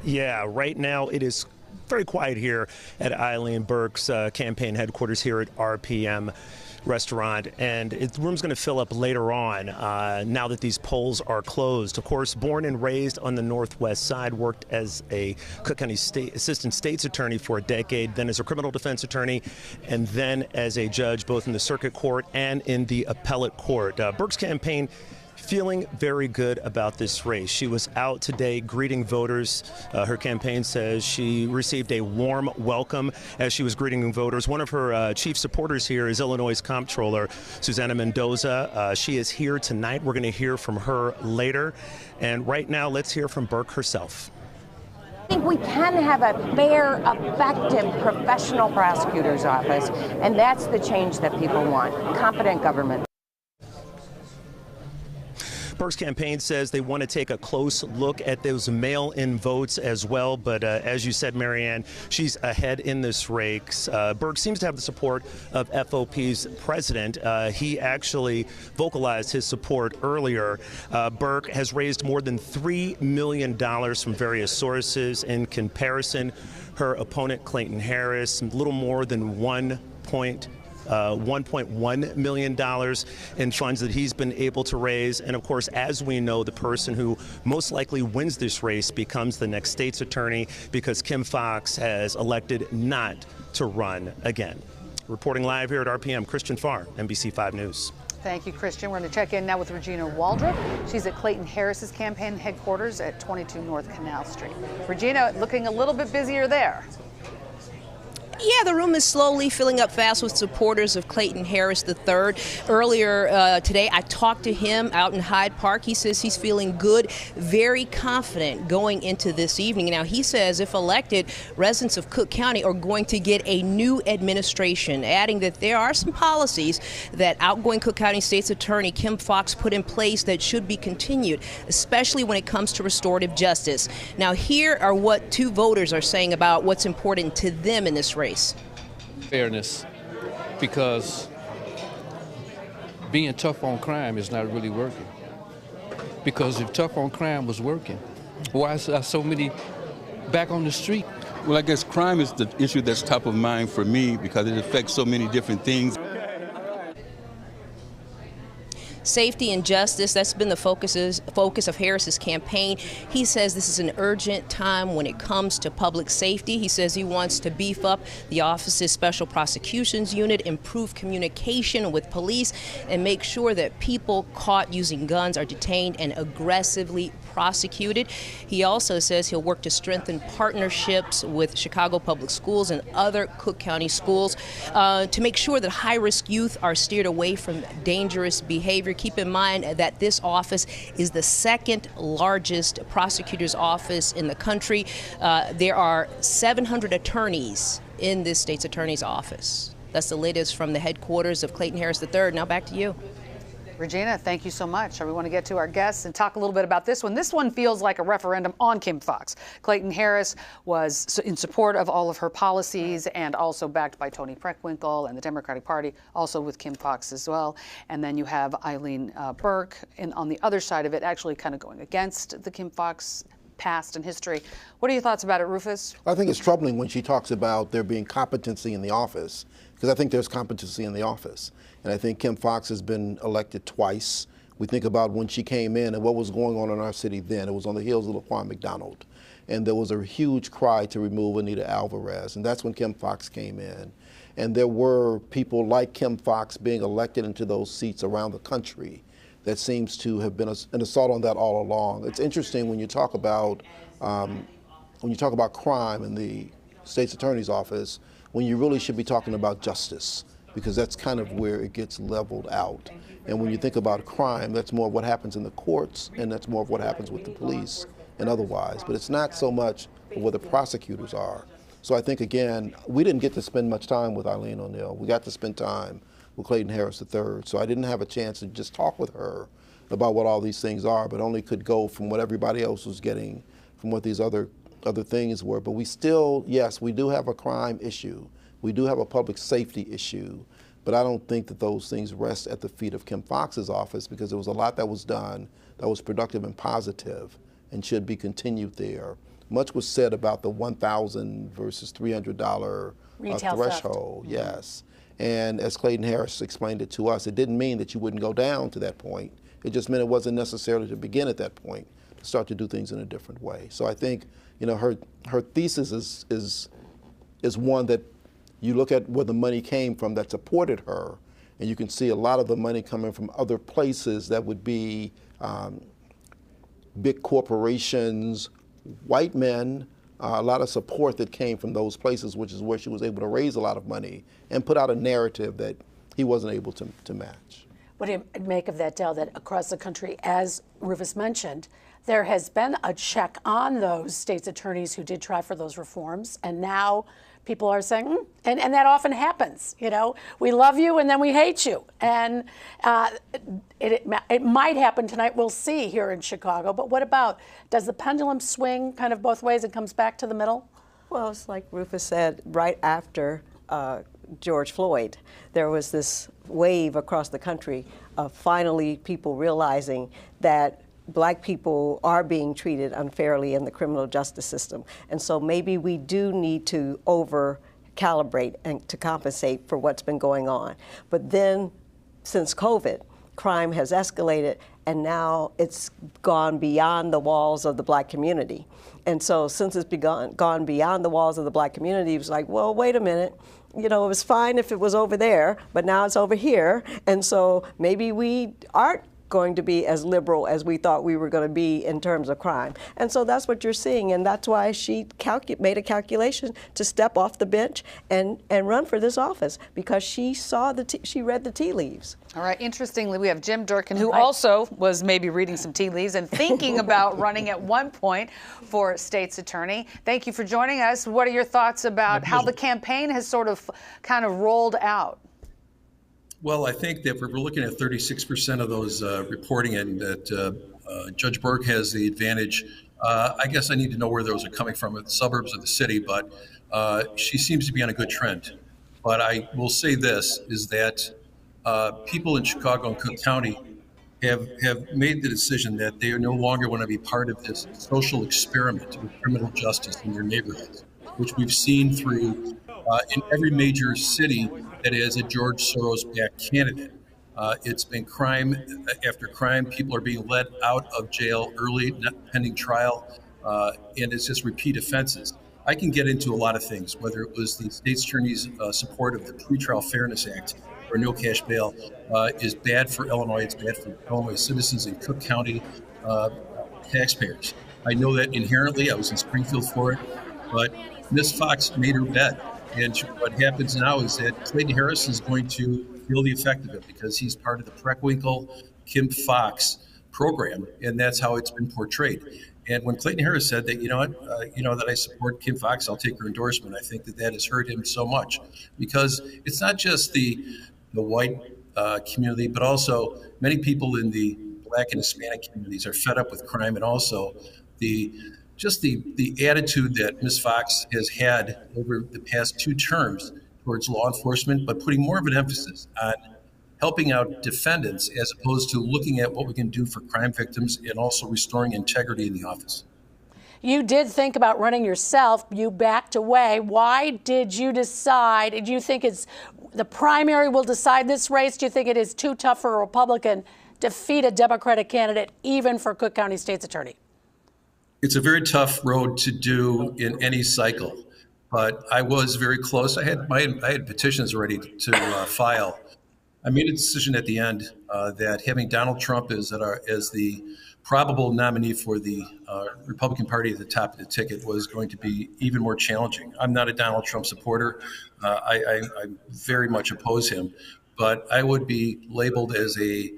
Yeah, right now it is very quiet here at Eileen Burke's campaign headquarters here at RPM. restaurant, and the room's going to fill up later on now that these polls are closed. Of course, born and raised on the Northwest Side, worked as a Cook County Assistant State's Attorney for a decade, then as a criminal defense attorney, and then as a judge both in the Circuit Court and in the Appellate Court. Burke's campaign feeling very good about this race. She was out today greeting voters. Her campaign says she received a warm welcome as she was greeting voters. One of her chief supporters here is Illinois' Comptroller, Susana Mendoza. She is here tonight. We're going to hear from her later. And right now, let's hear from Burke herself. I think we can have a fair, effective, professional prosecutor's office, and that's the change that people want. Competent government. Burke's campaign says they want to take a close look at those mail-in votes as well, but as you said, Marianne, she's ahead in this race. Burke seems to have the support of FOP's president. He actually vocalized his support earlier. Burke has raised more than $3 million from various sources. In comparison, her opponent, Clayton Harris, a little more than $1.1 million in funds that he's been able to raise. And of course, as we know, the person who most likely wins this race becomes the next state's attorney because Kim Foxx has elected not to run again. Reporting live here at RPM, Christian Farr, NBC 5 News. Thank you, Christian. We're going to check in now with Regina Waldrop. She's at Clayton Harris's campaign headquarters at 22 North Canal Street. Regina, looking a little bit busier there. Yeah, the room is slowly filling up fast with supporters of Clayton Harris III. Earlier today, I talked to him out in Hyde Park. He says he's feeling good, very confident going into this evening. Now, he says if elected, residents of Cook County are going to get a new administration, adding that there are some policies that outgoing Cook County State's Attorney Kim Foxx put in place that should be continued, especially when it comes to restorative justice. Now, here are what two voters are saying about what's important to them in this race. Fairness, because being tough on crime is not really working. Because if tough on crime was working, why are so many back on the street? Well, I guess crime is the issue that's top of mind for me because it affects so many different things. Safety and justice, that's been the focus of Harris's campaign. He says this is an urgent time when it comes to public safety. He says he wants to beef up the office's special prosecutions unit, improve communication with police, and make sure that people caught using guns are detained and aggressively prosecuted. He also says he'll work to strengthen partnerships with Chicago Public Schools and other Cook County schools to make sure that high-risk youth are steered away from dangerous behavior. Keep in mind that this office is the second largest prosecutor's office in the country. There are 700 attorneys in this state's attorney's office. That's the latest from the headquarters of Clayton Harris III. Now back to you. Regina, thank you so much. We want to get to our guests and talk a little bit about this one. This one feels like a referendum on Kim Foxx. Clayton Harris was in support of all of her policies and also backed by Tony Preckwinkle and the Democratic Party, also with Kim Foxx as well. And then you have Eileen Burke, and on the other side of it, actually kind of going against the Kim Foxx past and history. What are your thoughts about it, Rufus? I think it's troubling when she talks about there being competency in the office, because I think there's competency in the office. And I think Kim Foxx has been elected twice. We think about when she came in and what was going on in our city then. It was on the heels of Laquan McDonald. And there was a huge cry to remove Anita Alvarez. And that's when Kim Foxx came in. And there were people like Kim Foxx being elected into those seats around the country. That seems to have been an assault on that all along. It's interesting when you talk about crime in the state's attorney's office, when you really should be talking about justice, because that's kind of where it gets leveled out. And when you think about crime, that's more of what happens in the courts, and that's more of what happens with the police and otherwise. But it's not so much where the prosecutors are. So I think, again, we didn't get to spend much time with Eileen O'Neill. We got to spend time with Clayton Harris III. So I didn't have a chance to just talk with her about what all these things are, but only could go from what everybody else was getting from what these other things were. But we still, yes, we do have a crime issue. We do have a public safety issue, but I don't think that those things rest at the feet of Kim Foxx's office, because there was a lot that was done that was productive and positive and should be continued there. much was said about the $1,000 versus $300 Retail threshold. theft. Yes. And as Clayton Harris explained it to us, it didn't mean that you wouldn't go down to that point. It just meant it wasn't necessarily to begin at that point, to start to do things in a different way. So I think, you know, her thesis is one that you look at where the money came from that supported her, and you can see a lot of the money coming from other places that would be big corporations, white men, a lot of support that came from those places, which is where she was able to raise a lot of money and put out a narrative that he wasn't able to match. What do you make of that, Dell, that across the country, as Rufus mentioned, there has been a check on those state's attorneys who did try for those reforms, and now people are saying, and that often happens, you know, we love you and then we hate you. And it might happen tonight, we'll see here in Chicago, but what about, does the pendulum swing kind of both ways and comes back to the middle? Well, it's like Rufus said, right after George Floyd, there was this wave across the country of finally people realizing that Black people are being treated unfairly in the criminal justice system. And so maybe we do need to over-calibrate and to compensate for what's been going on. But then, since COVID, crime has escalated, and now it's gone beyond the walls of the Black community. And so since it's gone beyond the walls of the Black community, it was like, well, wait a minute. You know, it was fine if it was over there, but now it's over here. And so maybe we aren't going to be as liberal as we thought we were going to be in terms of crime. And so that's what you're seeing, and that's why she made a calculation to step off the bench and run for this office, because she saw she read the tea leaves. All right, interestingly, we have Jim Durkin, who also was maybe reading some tea leaves and thinking about running at one point for state's attorney. Thank you for joining us. What are your thoughts about how the campaign has sort of kind of rolled out? Well, I think that we're looking at 36% of those reporting, and that Judge Berg has the advantage. I guess I need to know where those are coming from, the suburbs of the city, but she seems to be on a good trend. But I will say this, is that people in Chicago and Cook County have made the decision that they no longer want to be part of this social experiment with criminal justice in their neighborhoods, which we've seen through in every major city that is a George Soros-backed candidate. It's been crime after crime. People are being let out of jail early, not pending trial, and it's just repeat offenses. I can get into a lot of things, whether it was the state's attorney's support of the Pretrial Fairness Act, or no cash bail, is bad for Illinois. It's bad for Illinois citizens and Cook County taxpayers. I know that inherently. I was in Springfield for it, but Ms. Fox made her bet. And what happens now is that Clayton Harris is going to feel the effect of it, because he's part of the Preckwinkle, Kim Fox program, and that's how it's been portrayed. And when Clayton Harris said that, that I support Kim Fox, I'll take her endorsement, I think that has hurt him so much, because it's not just the white community, but also many people in the Black and Hispanic communities are fed up with crime, and also the attitude that Ms. Fox has had over the past 2 terms towards law enforcement, but putting more of an emphasis on helping out defendants as opposed to looking at what we can do for crime victims, and also restoring integrity in the office. You did think about running yourself. You backed away. Why did you decide? Do you think the primary will decide this race? Do you think it is too tough for a Republican to defeat a Democratic candidate, even for Cook County State's Attorney? It's a very tough road to do in any cycle, but I was very close. I had petitions ready to file. I made a decision at the end that having Donald Trump as the probable nominee for the Republican Party at the top of the ticket was going to be even more challenging. I'm not a Donald Trump supporter. I very much oppose him, but I would be labeled as a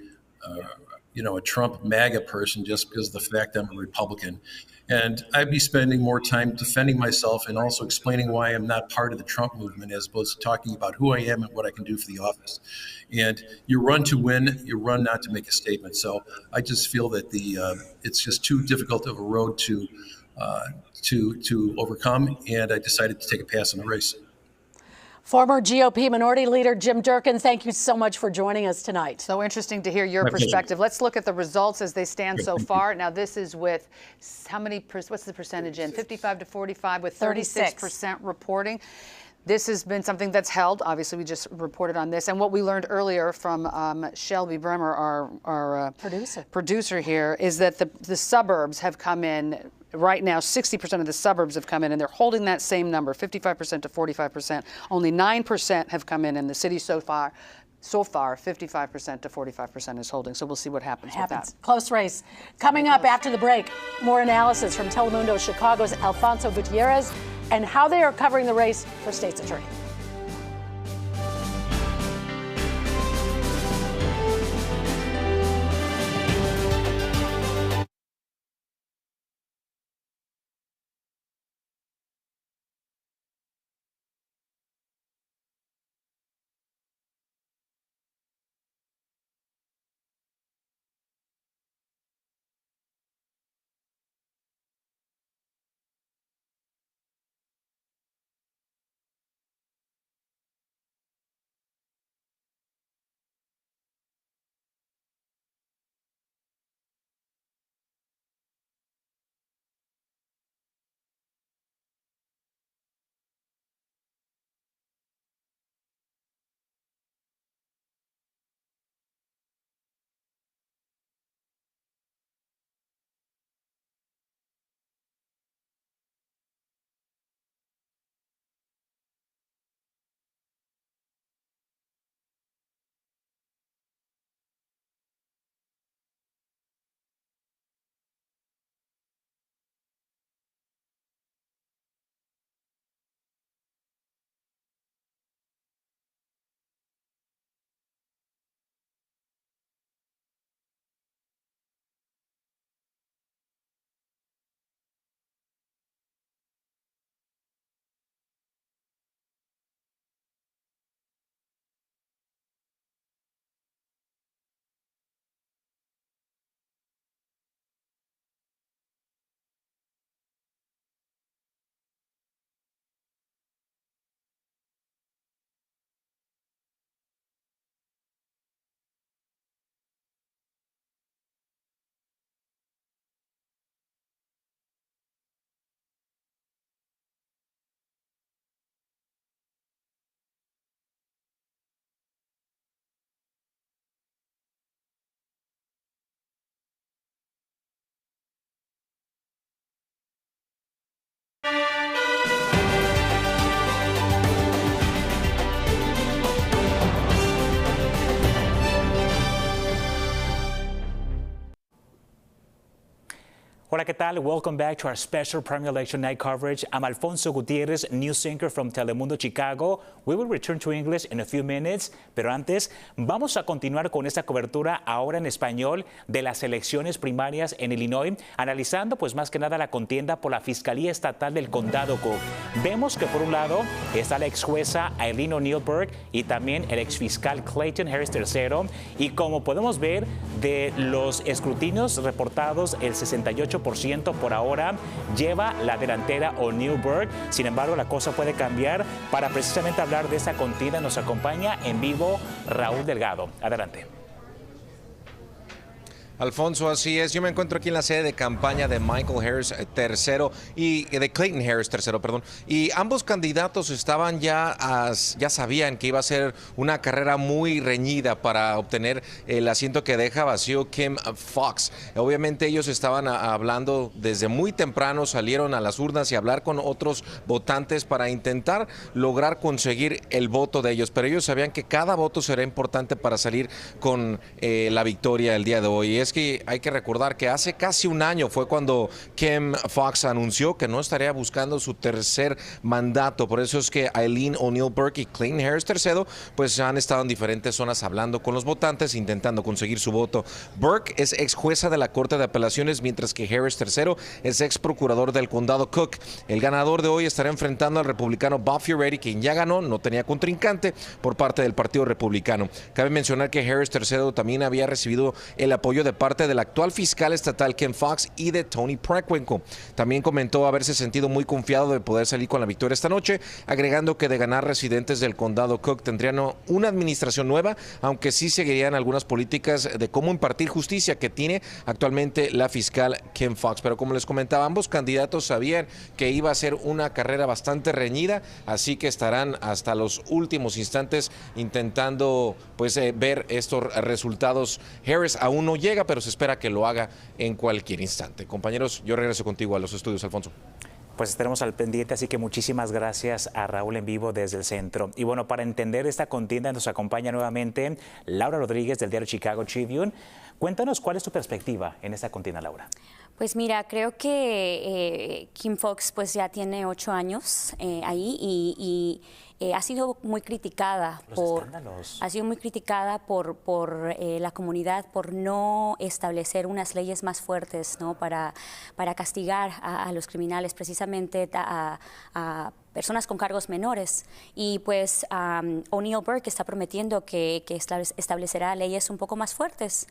Trump MAGA person just because of the fact I'm a Republican. And I'd be spending more time defending myself and also explaining why I'm not part of the Trump movement, as opposed to talking about who I am and what I can do for the office. And you run to win, you run not to make a statement. So I just feel that it's just too difficult of a road to overcome, and I decided to take a pass on the race. Former GOP Minority Leader Jim Durkin, thank you so much for joining us tonight. So interesting to hear your perspective. Let's look at the results as they stand so far. Now, this is with how many, what's the percentage in? 55 to 45 with 36% reporting. This has been something that's held. Obviously, we just reported on this. And what we learned earlier from Shelby Bremer, our producer here, is that the suburbs have come in. Right now, 60% of the suburbs have come in, and they're holding that same number, 55% to 45%. Only 9% have come in the city so far. So far, 55% to 45% is holding. So we'll see what happens with that. Close race. Coming up after the break, more analysis from Telemundo Chicago's Alfonso Gutierrez and how they are covering the race for state's attorney. Hola, ¿qué tal? Welcome back to our special primary election night coverage. I'm Alfonso Gutierrez, news anchor from Telemundo Chicago. We will return to English in a few minutes, pero antes vamos a continuar con esta cobertura ahora en español de las elecciones primarias en Illinois, analizando pues más que nada la contienda por la Fiscalía Estatal del Condado Cook. Vemos que por un lado está la ex jueza Eileen O'Neill Burke y también el ex fiscal Clayton Harris III, y como podemos ver de los escrutinios reportados, el 68% por ahora lleva la delantera O'Neill Burke. Sin embargo, la cosa puede cambiar. Para precisamente hablar de esta contienda nos acompaña en vivo Raúl Delgado. Adelante. Alfonso, así es. Yo me encuentro aquí en la sede de campaña de Michael Harris III y de Clayton Harris III, perdón. Y ambos candidatos estaban ya sabían que iba a ser una carrera muy reñida para obtener el asiento que deja vacío Kim Foxx. Obviamente ellos estaban hablando desde muy temprano, salieron a las urnas y hablar con otros votantes para intentar lograr conseguir el voto de ellos. Pero ellos sabían que cada voto será importante para salir con la victoria el día de hoy. Es que hay que recordar que hace casi un año fue cuando Kim Foxx anunció que no estaría buscando su tercer mandato. Por eso es que Eileen O'Neill Burke y Clayton Harris III pues han estado en diferentes zonas hablando con los votantes, intentando conseguir su voto. Burke es ex jueza de la Corte de Apelaciones, mientras que Harris III es ex procurador del Condado Cook. El ganador de hoy estará enfrentando al republicano Bob Fioretti, quien ya ganó, no tenía contrincante por parte del Partido Republicano. Cabe mencionar que Harris III también había recibido el apoyo de parte del actual fiscal estatal Ken Fox y de Tony Preckwinkle. También comentó haberse sentido muy confiado de poder salir con la victoria esta noche, agregando que de ganar, residentes del condado Cook tendrían una administración nueva, aunque sí seguirían algunas políticas de cómo impartir justicia que tiene actualmente la fiscal Ken Fox. Pero como les comentaba, ambos candidatos sabían que iba a ser una carrera bastante reñida, así que estarán hasta los últimos instantes intentando pues ver estos resultados. Harris aún no llega, pero se espera que lo haga en cualquier instante. Compañeros, yo regreso contigo a los estudios, Alfonso. Pues estaremos al pendiente, así que muchísimas gracias a Raúl en vivo desde el centro. Y bueno, para entender esta contienda nos acompaña nuevamente Laura Rodríguez del diario Chicago Tribune. Cuéntanos cuál es tu perspectiva en esta contienda, Laura. Pues mira, creo que Kim Fox pues ya tiene 8 años ahí y ha sido muy criticada por la comunidad por no establecer unas leyes más fuertes, ¿no? para castigar a los criminales, precisamente a personas con cargos menores. Y pues O'Neill Burke está prometiendo que establecerá leyes un poco más fuertes.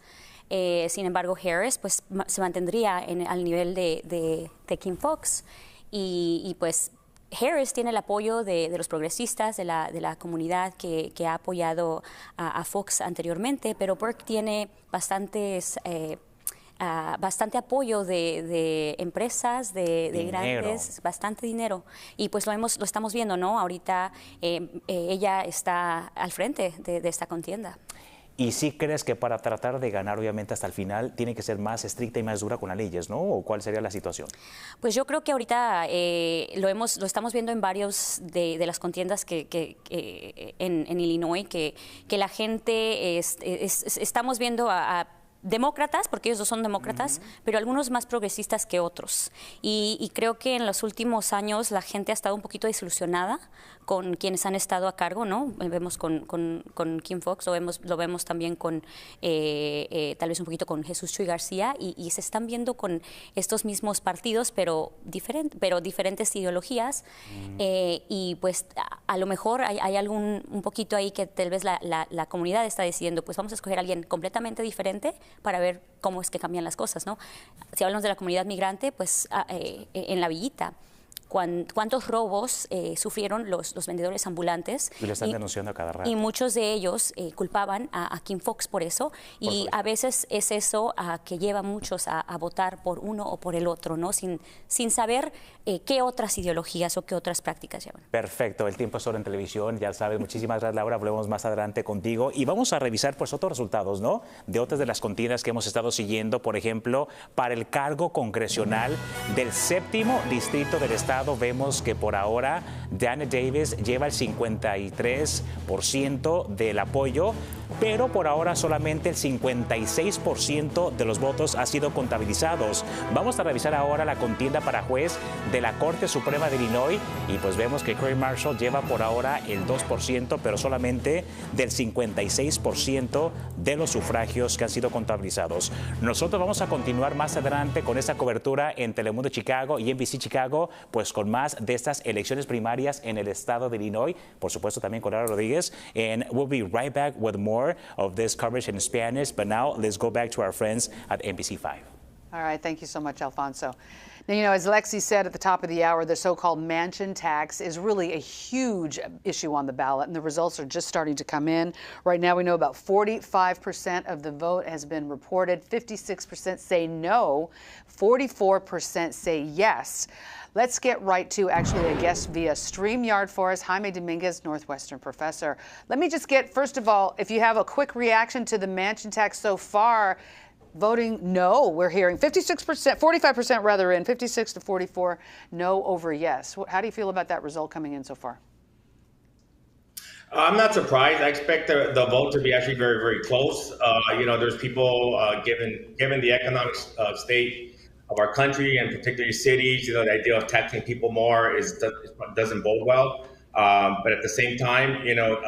Sin embargo, Harris pues se mantendría al nivel de Kim Fox y pues Harris tiene el apoyo de los progresistas, de la comunidad que ha apoyado a Fox anteriormente, pero Burke tiene bastante apoyo de empresas, de grandes, bastante dinero. Y pues lo estamos viendo, ¿no? Ahorita ella está al frente de esta contienda. ¿Y sí crees que para tratar de ganar, obviamente, hasta el final, tiene que ser más estricta y más dura con las leyes, ¿no? ¿O cuál sería la situación? Pues yo creo que ahorita lo estamos viendo en varios de las contiendas en Illinois, que la gente estamos viendo a demócratas, porque ellos dos son demócratas, pero algunos más progresistas que otros. Y creo que en los últimos años la gente ha estado un poquito desilusionada con quienes han estado a cargo, ¿no? Vemos con Kim Fox, lo vemos también con tal vez un poquito con Jesús Chuy García, y se están viendo con estos mismos partidos, pero diferentes ideologías. Y pues a lo mejor hay un poquito ahí que tal vez la comunidad está decidiendo, pues vamos a escoger a alguien completamente diferente para ver cómo es que cambian las cosas, ¿no? Si hablamos de la comunidad migrante, pues en la Villita, ¿cuántos robos sufrieron los vendedores ambulantes? Y lo están denunciando a cada rato. Y muchos de ellos culpaban a Kim Fox por eso. Y a veces es eso que lleva a muchos a votar por uno o por el otro, ¿no? Sin saber qué otras ideologías o qué otras prácticas llevan. Perfecto, el tiempo es oro en televisión, ya sabes. Muchísimas gracias, Laura. Volvemos más adelante contigo. Y vamos a revisar pues otros resultados, ¿no? De otras de las contiendas que hemos estado siguiendo. Por ejemplo, para el cargo congresional del 7º distrito del estado, vemos que por ahora Dana Davis lleva el 53% del apoyo, pero por ahora solamente el 56% de los votos ha sido contabilizados. Vamos a revisar ahora la contienda para juez de la Corte Suprema de Illinois y pues vemos que Craig Marshall lleva por ahora el 2%, pero solamente del 56% de los sufragios que han sido contabilizados. Nosotros vamos a continuar más adelante con esta cobertura en Telemundo Chicago y NBC Chicago, pues con más de estas elecciones primarias en el estado de Illinois, por supuesto también con Laura Rodríguez, and we'll be right back with more of this coverage in Spanish, but now let's go back to our friends at NBC5. All right, thank you so much, Alfonso. Now, you know, as Lexi said at the top of the hour, the so-called mansion tax is really a huge issue on the ballot, and the results are just starting to come in. Right now, we know about 45% of the vote has been reported. 56% say no. 44% say yes. Let's get right to actually a guest via StreamYard for us, Jaime Dominguez, Northwestern professor. Let me just get, first of all, if you have a quick reaction to the mansion tax so far. Voting no, we're hearing 56%, 45% rather in, 56 to 44 no over yes. How do you feel about that result coming in so far? I'm not surprised. I expect the vote to be actually very, very close. You know, there's people, given the economic state of our country and particularly cities, you know, the idea of taxing people more doesn't bode well. But at the same time, you know,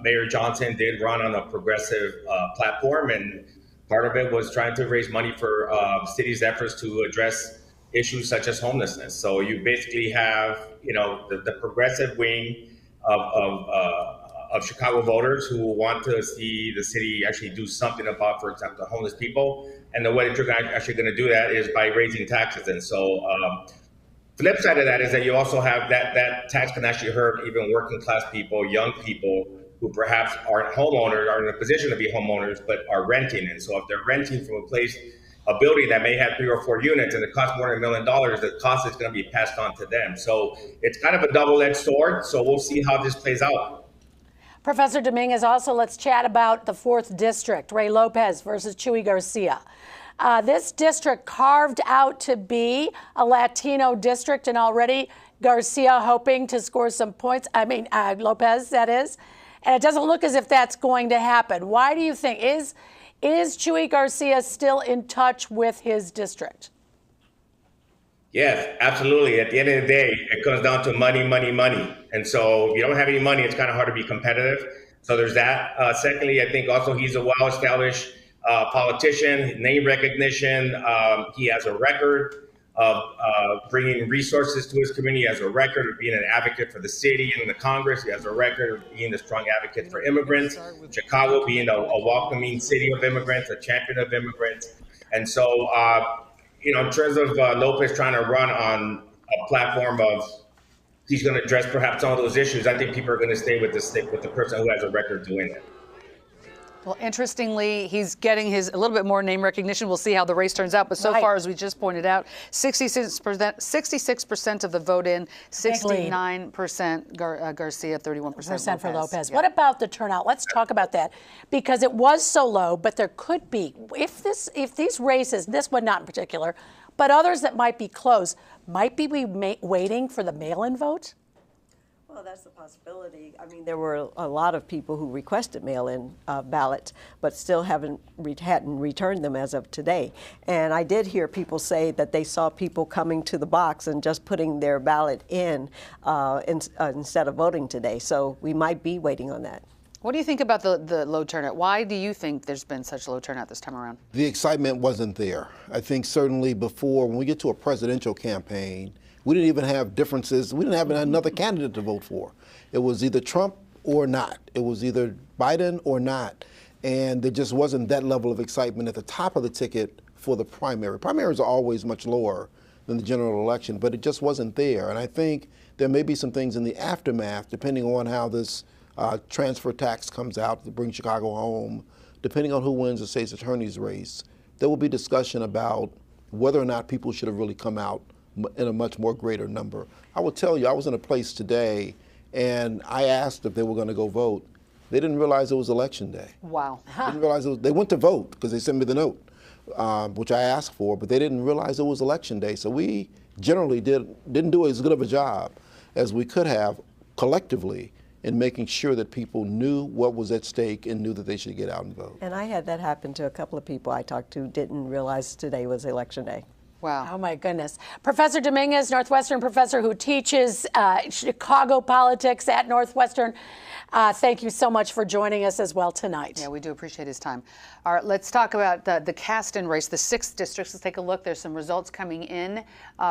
Mayor Johnson did run on a progressive platform, and part of it was trying to raise money for cities' efforts to address issues such as homelessness. So you basically have, you know, the progressive wing of Chicago voters who want to see the city actually do something about, for example, homeless people. And the way that you're actually going to do that is by raising taxes. And so flip side of that is that you also have that tax can actually hurt even working class people, young people who perhaps aren't homeowners, are in a position to be homeowners, but are renting. And so if they're renting from a building that may have 3 or 4 units and it costs more than $1 million, the cost is going to be passed on to them. So it's kind of a double-edged sword. So we'll see how this plays out. Professor Dominguez, also let's chat about the 4th District, Ray Lopez versus Chuy Garcia. This district carved out to be a Latino district, and already Garcia hoping to score some points. Lopez, that is. And it doesn't look as if that's going to happen. Why do you think? Is Chuy Garcia still in touch with his district? Yes, absolutely. At the end of the day, it comes down to money, money, money. And so if you don't have any money, it's kind of hard to be competitive. So there's that. Secondly, I think also he's a well-established politician, name recognition. He has a record of bringing resources to his community. He has a record of being an advocate for the city and the Congress. He has a record of being a strong advocate for immigrants. Chicago being a welcoming city of immigrants, a champion of immigrants. And so, in terms of Lopez trying to run on a platform of he's going to address perhaps some of those issues, I think people are going to stay with the person who has a record doing it. Well, interestingly, he's getting a little bit more name recognition. We'll see how the race turns out. But so far, as we just pointed out, 66% of the vote in, 69% Garcia, 31% for Lopez. Yeah. What about the turnout? Let's talk about that, because it was so low, but there could be, if these races, this one not in particular, but others that might be close, might be waiting for the mail-in vote? Well, that's the possibility. I mean, there were a lot of people who requested mail-in ballots, but still hadn't returned them as of today. And I did hear people say that they saw people coming to the box and just putting their ballot in instead of voting today. So we might be waiting on that. What do you think about the low turnout? Why do you think there's been such low turnout this time around? The excitement wasn't there. I think certainly before, when we get to a presidential campaign, we didn't even have differences. We didn't have another candidate to vote for. It was either Trump or not. It was either Biden or not. And there just wasn't that level of excitement at the top of the ticket for the primary. Primaries are always much lower than the general election, but it just wasn't there. And I think there may be some things in the aftermath, depending on how this transfer tax comes out to bring Chicago home, depending on who wins the state's attorney's race. There will be discussion about whether or not people should have really come out in a much more greater number. I will tell you, I was in a place today and I asked if they were going to go vote. They didn't realize it was election day. Wow. They didn't realize they went to vote because they sent me the note, which I asked for, but they didn't realize it was election day. So we generally didn't do as good of a job as we could have collectively in making sure that people knew what was at stake and knew that they should get out and vote. And I had that happen to a couple of people I talked to, didn't realize today was election day. Wow. Oh, my goodness. Professor Dominguez, Northwestern professor who teaches Chicago politics at Northwestern, thank you so much for joining us as well tonight. Yeah, we do appreciate his time. All right, let's talk about the Caston race, the 6th district. Let's take a look. There's some results coming in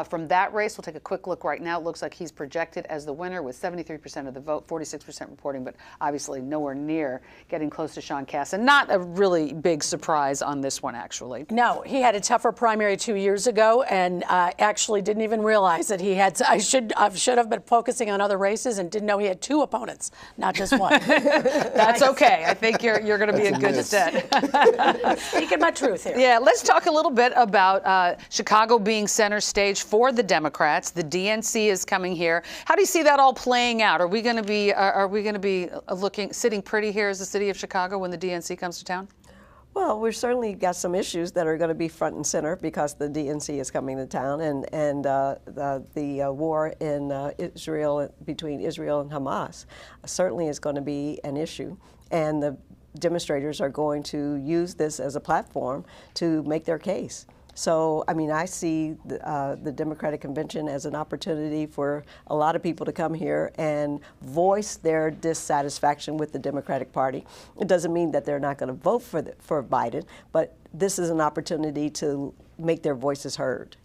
from that race. We'll take a quick look right now. It looks like he's projected as the winner with 73% of the vote, 46% reporting, but obviously nowhere near getting close to Sean Caston. Not a really big surprise on this one, actually. No, he had a tougher primary 2 years ago and actually didn't even realize that he had, I should have been focusing on other races and didn't know he had 2 opponents, not just one. That's okay. I think you're going to be in good stead. Speaking my truth here. Yeah, let's talk a little bit about Chicago being center stage for the Democrats. The DNC is coming here. How do you see that all playing out? Are we going to be sitting pretty here as the city of Chicago when the DNC comes to town? Well, we've certainly got some issues that are going to be front and center because the DNC is coming to town, and the war in Israel, between Israel and Hamas, certainly is going to be an issue, and the demonstrators are going to use this as a platform to make their case. So, I mean, I see the Democratic Convention as an opportunity for a lot of people to come here and voice their dissatisfaction with the Democratic Party. It doesn't mean that they're not going to vote for Biden, but this is an opportunity to make their voices heard.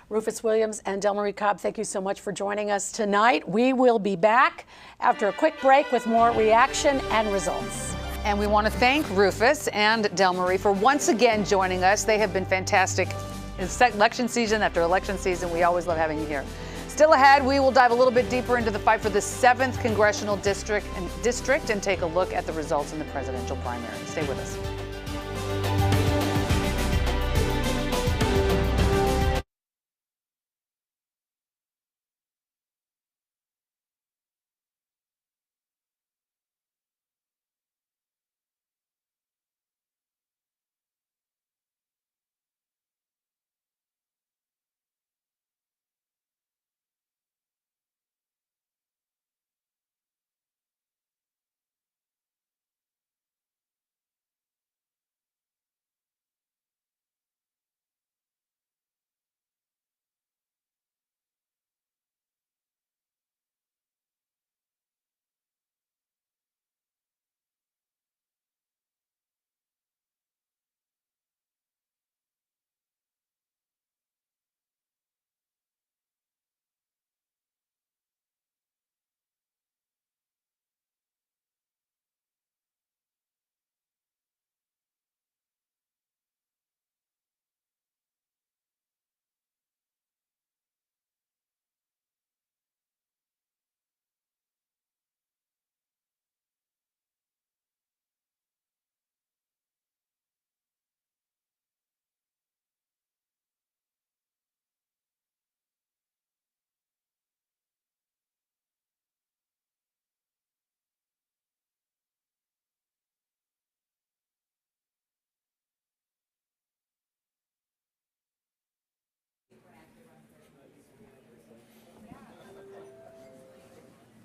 Rufus Williams and Delmarie Cobb, thank you so much for joining us tonight. We will be back after a quick break with more reaction and results. And we want to thank Rufus and Delmarie for once again joining us. They have been fantastic. It's election season after election season. We always love having you here. Still ahead, we will dive a little bit deeper into the fight for the 7th congressional district and take a look at the results in the presidential primary. Stay with us.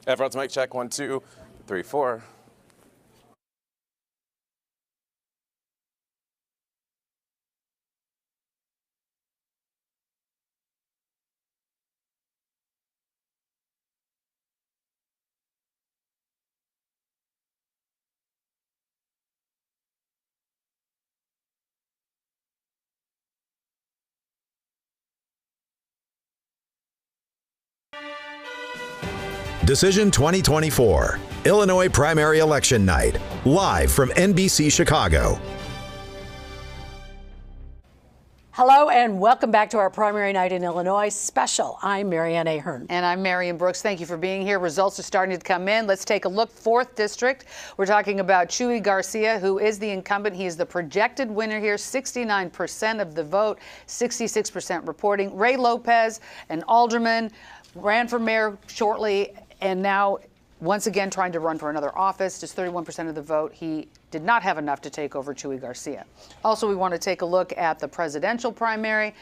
Everyone's mic check, 1, 2, 3, 4. Decision 2024, Illinois primary election night, live from NBC Chicago. Hello and welcome back to our primary night in Illinois special. I'm Marianne Ahern. And I'm Marion Brooks. Thank you for being here. Results are starting to come in. Let's take a look. 4th District. We're talking about Chuy Garcia, who is the incumbent. He is the projected winner here. 69% of the vote, 66% reporting. Ray Lopez, an alderman, ran for mayor shortly and now once again trying to run for another office. Just 31% of the vote. He did not have enough to take over Chuy Garcia. Also, we want to take a look at the presidential primary.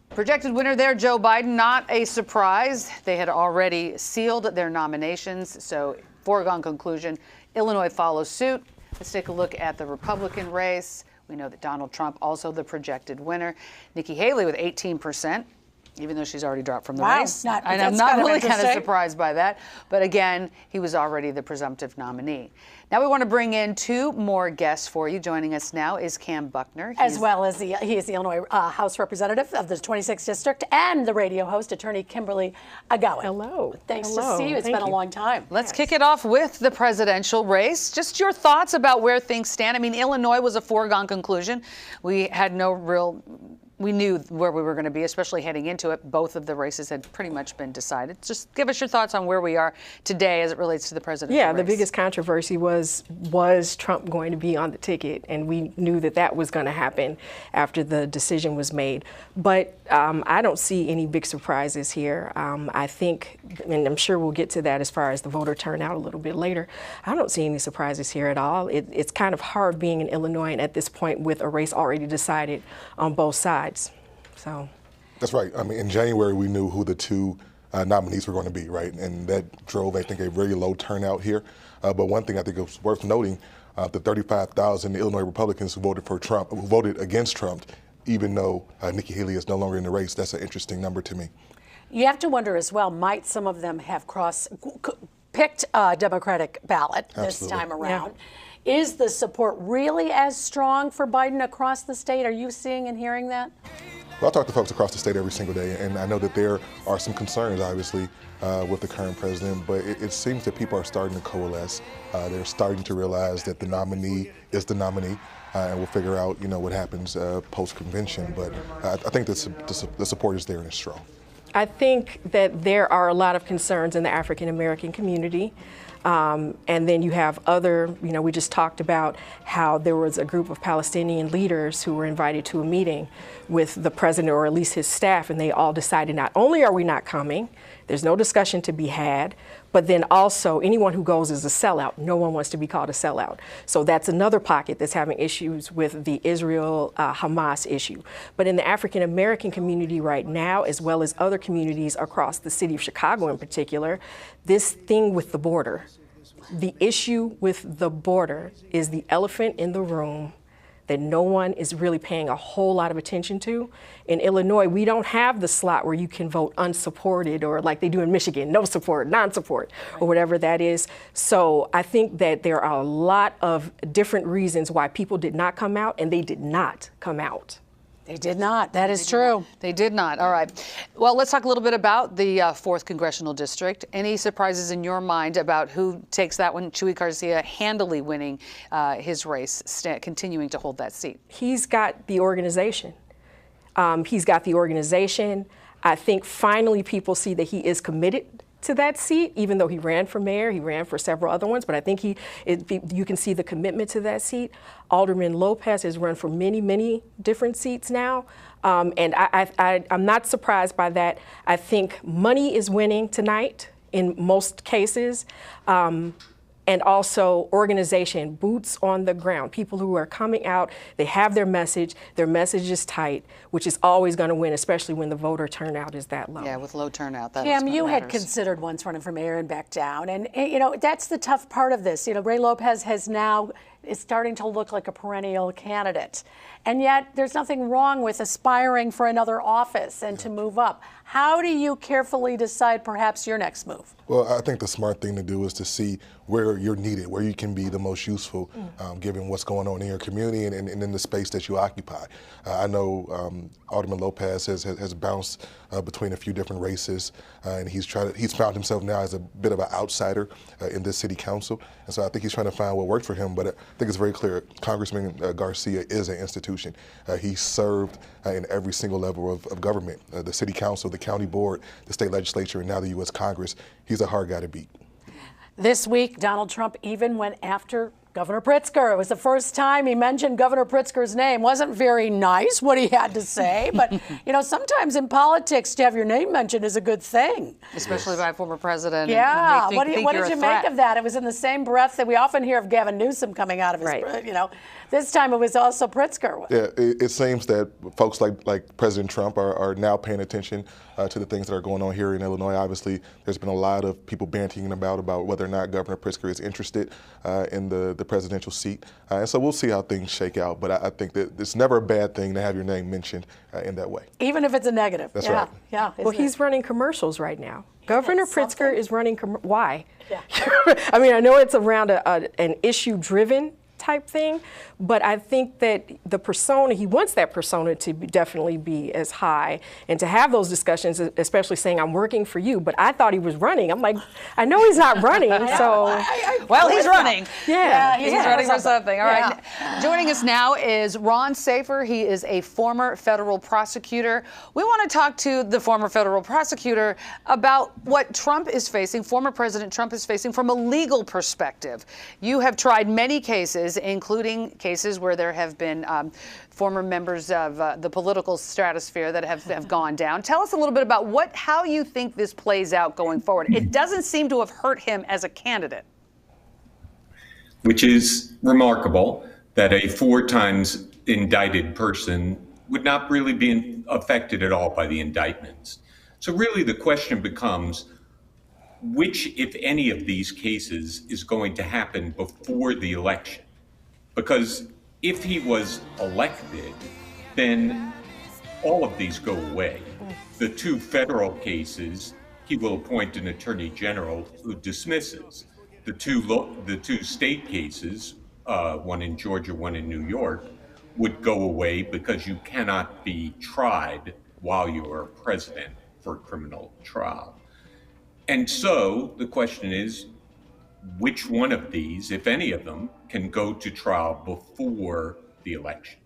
Projected winner there, Joe Biden. Not a surprise. They had already sealed their nominations, so foregone conclusion. Illinois follows suit. Let's take a look at the Republican race. We know that Donald Trump, also the projected winner. Nikki Haley with 18%. Even though she's already dropped from the race. I'm not really kind of surprised by that. But again, he was already the presumptive nominee. Now we want to bring in 2 more guests for you. Joining us now is Cam Buckner. As well as he is the Illinois House Representative of the 26th District and the radio host, attorney Kimberly Agawa. Hello. Thanks to see you. It's been a long time. Let's kick it off with the presidential race. Just your thoughts about where things stand. I mean, Illinois was a foregone conclusion. We had no real... We knew where we were going to be, especially heading into it. Both of the races had pretty much been decided. Just give us your thoughts on where we are today as it relates to the presidential race. The biggest controversy was Trump going to be on the ticket? And we knew that was going to happen after the decision was made. But I don't see any big surprises here. I think, and I'm sure we'll get to that as far as the voter turnout a little bit later, I don't see any surprises here at all. It's kind of hard being an Illinoisan at this point with a race already decided on both sides. So that's right. I mean, in January, we knew who the 2 nominees were going to be, right? And that drove, I think, a very low turnout here. But one thing I think it's worth noting, the 35,000 Illinois Republicans who voted for Trump, who voted against Trump, even though Nikki Haley is no longer in the race, that's an interesting number to me. You have to wonder as well, might some of them have picked a Democratic ballot this time around? Yeah. Is the support really as strong for Biden across the state? Are you seeing and hearing that? But I talk to folks across the state every single day, and I know that there are some concerns, obviously, with the current president, but it seems that people are starting to coalesce. They're starting to realize that the nominee is the nominee, and we'll figure out, what happens post-convention. But I think the support is there and it's strong. I think that there are a lot of concerns in the African American community. And then you have other, we just talked about how there was a group of Palestinian leaders who were invited to a meeting with the president, or at least his staff, and they all decided not only are we not coming, there's no discussion to be had, but then also anyone who goes is a sellout. No one wants to be called a sellout. So that's another pocket that's having issues with the Israel-Hamas issue. But in the African American community right now, as well as other communities across the city of Chicago in particular, this thing with the border, the issue with the border is the elephant in the room that no one is really paying a whole lot of attention to. In Illinois, we don't have the slot where you can vote unsupported, or like they do in Michigan, no support, non-support, or whatever that is. So I think that there are a lot of different reasons why people did not come out, and they did not come out. They did not. That is true. They did not. All right. Well, let's talk a little bit about the 4th Congressional District. Any surprises in your mind about who takes that one? Chuy Garcia handily winning his race, continuing to hold that seat. He's got the organization. I think finally people see that he is committed to that seat, even though he ran for mayor, he ran for several other ones, but I think you can see the commitment to that seat. Alderman Lopez has run for many, many different seats now, and I'm not surprised by that. I think money is winning tonight in most cases. And also organization, boots on the ground, people who are coming out, they have their message is tight, which is always going to win, especially when the voter turnout is that low. Yeah, with low turnout, that Kim, you had considered once running for mayor and backed down, and that's the tough part of this. Ray Lopez is starting to look like a perennial candidate, and yet there's nothing wrong with aspiring for another office and to move up. How do you carefully decide perhaps your next move? Well, I think the smart thing to do is to see where you're needed, where you can be the most useful, given what's going on in your community and in the space that you occupy. I know Alderman Lopez has bounced between a few different races, and he's found himself now as a bit of an outsider in this city council. And so I think he's trying to find what worked for him. But I think it's very clear, Congressman Garcia is an institution. He served in every single level of government, the city council, the county board, the state legislature, and now the U.S. Congress. He's a hard guy to beat. This week, Donald Trump even went after Governor Pritzker. It was the first time he mentioned Governor Pritzker's name. Wasn't very nice what he had to say, but sometimes in politics to have your name mentioned is a good thing. Especially by a former president. Yeah, what did you make of that? It was in the same breath that we often hear of Gavin Newsom coming out of his, this time it was also Pritzker. Yeah, it seems that folks like President Trump are now paying attention to the things that are going on here in Illinois. Obviously, there's been a lot of people banting about whether or not Governor Pritzker is interested in the presidential seat. And so we'll see how things shake out. But I think that it's never a bad thing to have your name mentioned in that way. Even if it's a negative. That's right. Yeah. Well, he's running commercials right now. Governor Pritzker is running, why? Yeah. I mean, I know it's around an issue-driven type thing, but I think that the persona, he wants that persona to definitely be as high and to have those discussions, especially saying, I'm working for you, but I thought he was running. I'm like, I know he's not running, so. Well, he's running. Yeah, he's running for something. All right. Joining us now is Ron Safer. He is a former federal prosecutor. We want to talk to the former federal prosecutor about what Trump is facing, former President Trump is facing from a legal perspective. You have tried many cases, including cases where there have been former members of the political stratosphere that have gone down. Tell us a little bit about how you think this plays out going forward. It doesn't seem to have hurt him as a candidate. Which is remarkable that a 4 times indicted person would not really be affected at all by the indictments. So really the question becomes, which, if any, of these cases is going to happen before the election? Because if he was elected, then all of these go away. The 2 federal cases, he will appoint an attorney general who dismisses. The two state cases, one in Georgia, one in New York, would go away because you cannot be tried while you are president for a criminal trial. And so the question is, which one of these, if any of them, can go to trial before the election?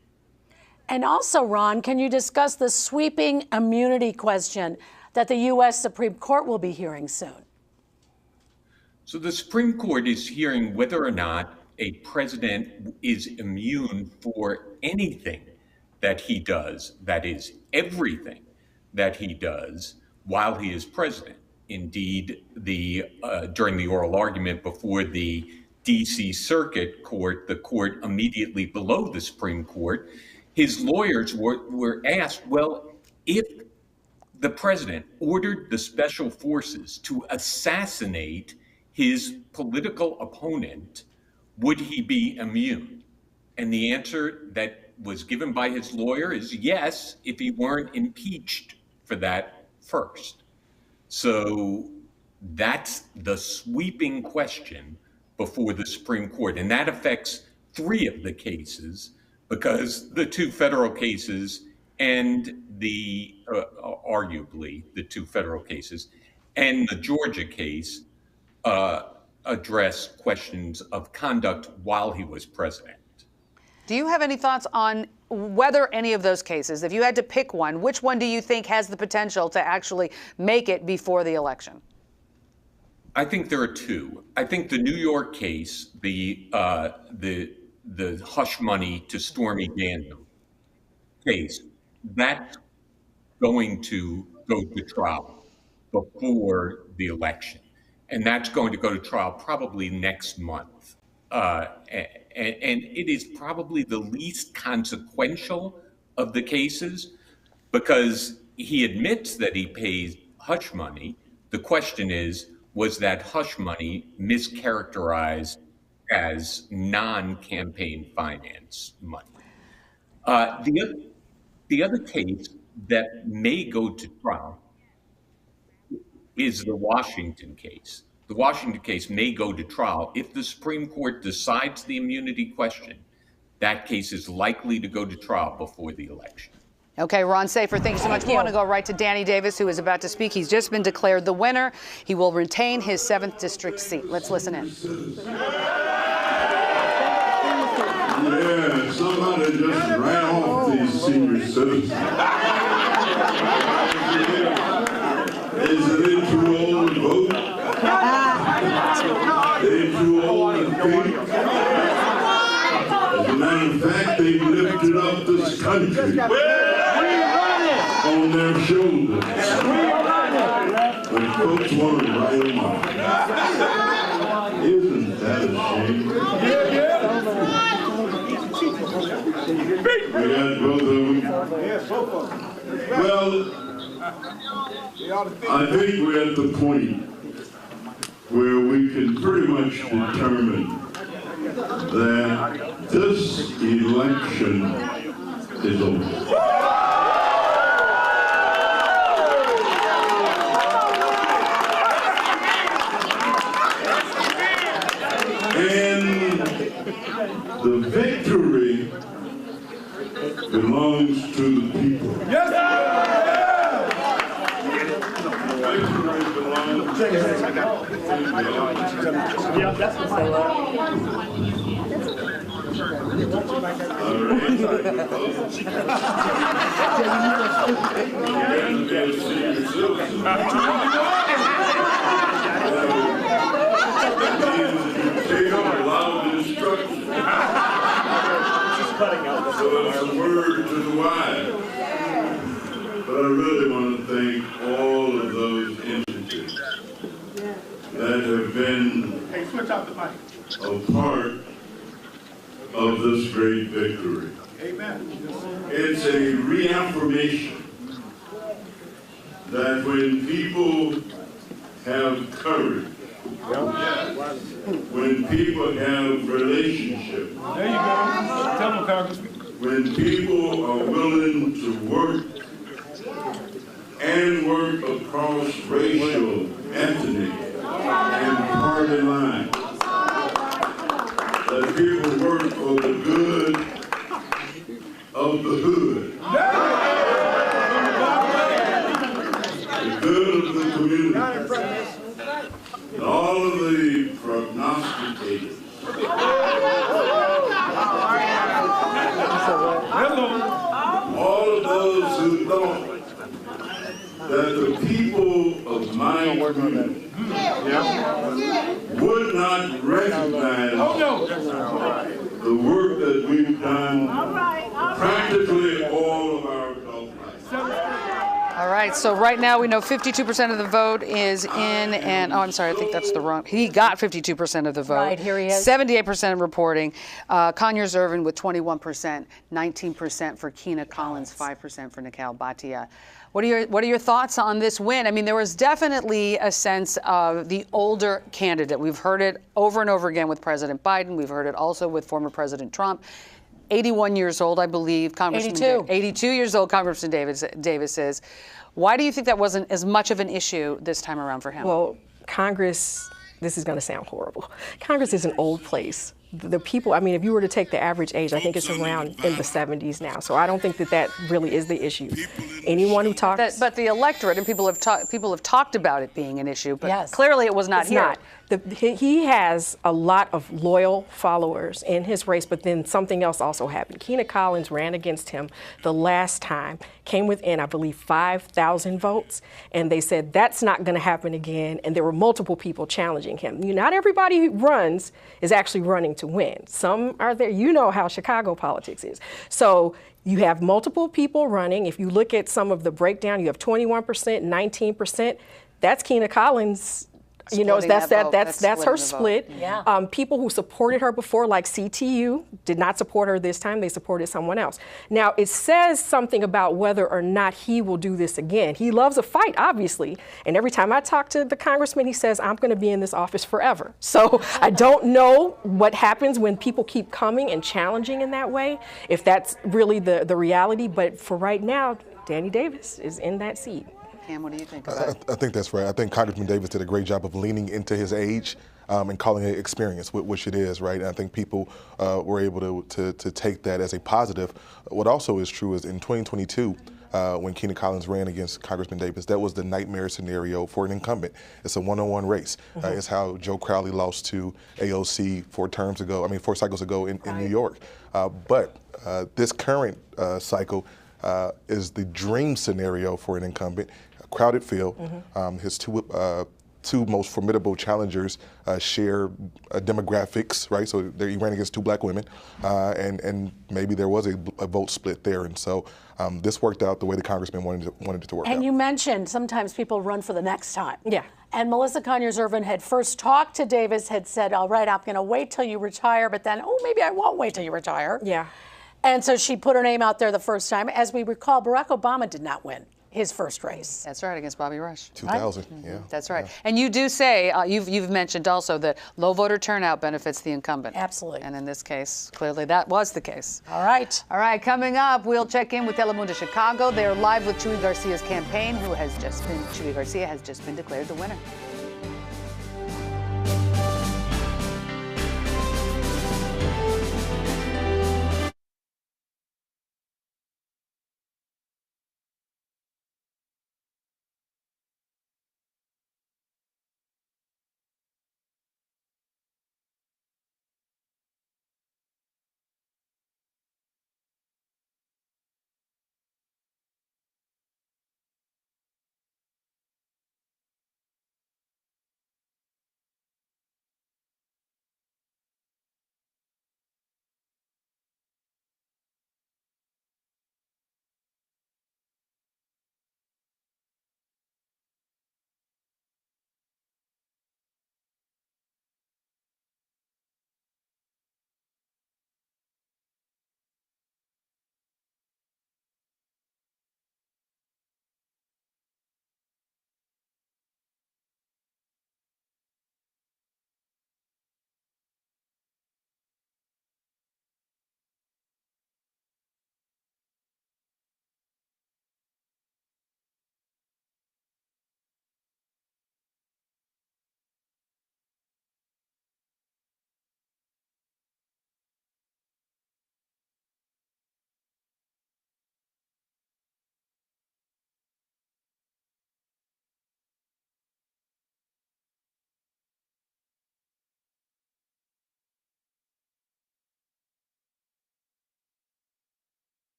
And also, Ron, can you discuss the sweeping immunity question that the U.S. Supreme Court will be hearing soon? So the Supreme Court is hearing whether or not a president is immune for anything that he does, that is, everything that he does while he is president. Indeed, during the oral argument before the D.C. Circuit Court, the court immediately below the Supreme Court, his lawyers were asked, well, if the president ordered the special forces to assassinate his political opponent, would he be immune? And the answer that was given by his lawyer is yes, if he weren't impeached for that first. So that's the sweeping question before the Supreme Court. And that affects 3 of the cases, because the 2 federal cases and arguably the 2 federal cases and the Georgia case address questions of conduct while he was president. Do you have any thoughts on whether any of those cases, if you had to pick one, which one do you think has the potential to actually make it before the election? I think there are 2. I think the New York case, the hush money to Stormy Daniels case, that's going to go to trial before the election. And that's going to go to trial probably next month. And it is probably the least consequential of the cases because he admits that he pays hush money. The question is, was that hush money mischaracterized as non-campaign finance money? The other case that may go to trial is the Washington case. The Washington case may go to trial. If the Supreme Court decides the immunity question, that case is likely to go to trial before the election. Okay, Ron Safer, thank you so much. We want to go right to Danny Davis, who is about to speak. He's just been declared the winner. He will retain his 7th district seat. Let's listen in. Yeah, somebody just ran off these senior citizens. Isn't it too old to vote? They're too old to think. As a matter of fact, they've lifted up this country on their shoulders. But folks want to write them off. Isn't that a shame? We got both of them. Well, I think we're at the point where we can pretty much determine that this election is over. And the victory belongs to the people. Yes, take up a lot of instruction. So it's a word to the wise. But I really want to thank all of those entities that have been a part of this great victory. Amen. It's a reaffirmation that when people have courage, when people have relationships, there you go. Tell them, Congressman. When people are willing to work and work across racial, ethnic, and party lines, that people work for the good of the hood. The good of the community. And all of the prognosticators. All of those who thought that the people of my community would not recognize the work that we've done practically all of our adult life. All right, so right now we know 52% of the vote is in, and I'm sorry, I think that's the wrong. He got 52% of the vote. Right, here he is. 78% reporting. Conyers Irvin with 21%, 19% for Keena Collins, 5% for Nikal Bhatia. What are your thoughts on this win? I mean, there was definitely a sense of the older candidate. We've heard it over and over again with President Biden. We've heard it also with former President Trump. 81 years old, I believe. 82 years old, Congressman Davis is. Why do you think that wasn't as much of an issue this time around for him? Well, Congress, this is going to sound horrible. Congress is an old place. The people, I mean, if you were to take the average age, I think it's around in the 70s now. So I don't think that really is the issue. Anyone who talks, but the electorate and people have talked about it being an issue, but clearly it was not it's here. Not. He has a lot of loyal followers in his race, but then something else also happened. Keena Collins ran against him the last time, came within, I believe, 5,000 votes, and they said that's not going to happen again, and there were multiple people challenging him. Not everybody who runs is actually running to win. Some are there. You know how Chicago politics is. So you have multiple people running. If you look at some of the breakdown, you have 21%, 19%. That's Keena Collins. You know, that's her split. Yeah. People who supported her before, like CTU, did not support her this time. They supported someone else. Now, it says something about whether or not he will do this again. He loves a fight, obviously. And every time I talk to the congressman, he says, I'm going to be in this office forever. So I don't know what happens when people keep coming and challenging in that way, if that's really the reality. But for right now, Danny Davis is in that seat. Cam, what do you think about it? I think that's right. I think Congressman Davis did a great job of leaning into his age and calling it experience, which it is, right? And I think people were able to take that as a positive. What also is true is in 2022, when Keena Collins ran against Congressman Davis, that was the nightmare scenario for an incumbent. It's a one-on-one race. It's how Joe Crowley lost to AOC 4 cycles ago in New York. But this current cycle is the dream scenario for an incumbent. Crowded field. His two most formidable challengers share demographics, right? So he ran against 2 black women, and maybe there was a vote split there. And so this worked out the way the congressman wanted it to work out. And you mentioned sometimes people run for the next time. Yeah. And Melissa Conyers Irvin had first talked to Davis, had said, all right, I'm going to wait till you retire, but then, maybe I won't wait till you retire. Yeah. And so she put her name out there the first time. As we recall, Barack Obama did not win his first race. That's right, against Bobby Rush. 2000, right? Yeah. That's right. Yeah. And you do say, you've mentioned also that low voter turnout benefits the incumbent. Absolutely. And in this case, clearly that was the case. All right. All right, coming up, we'll check in with Telemundo Chicago. They're live with Chuy Garcia's campaign, Chuy Garcia has just been declared the winner.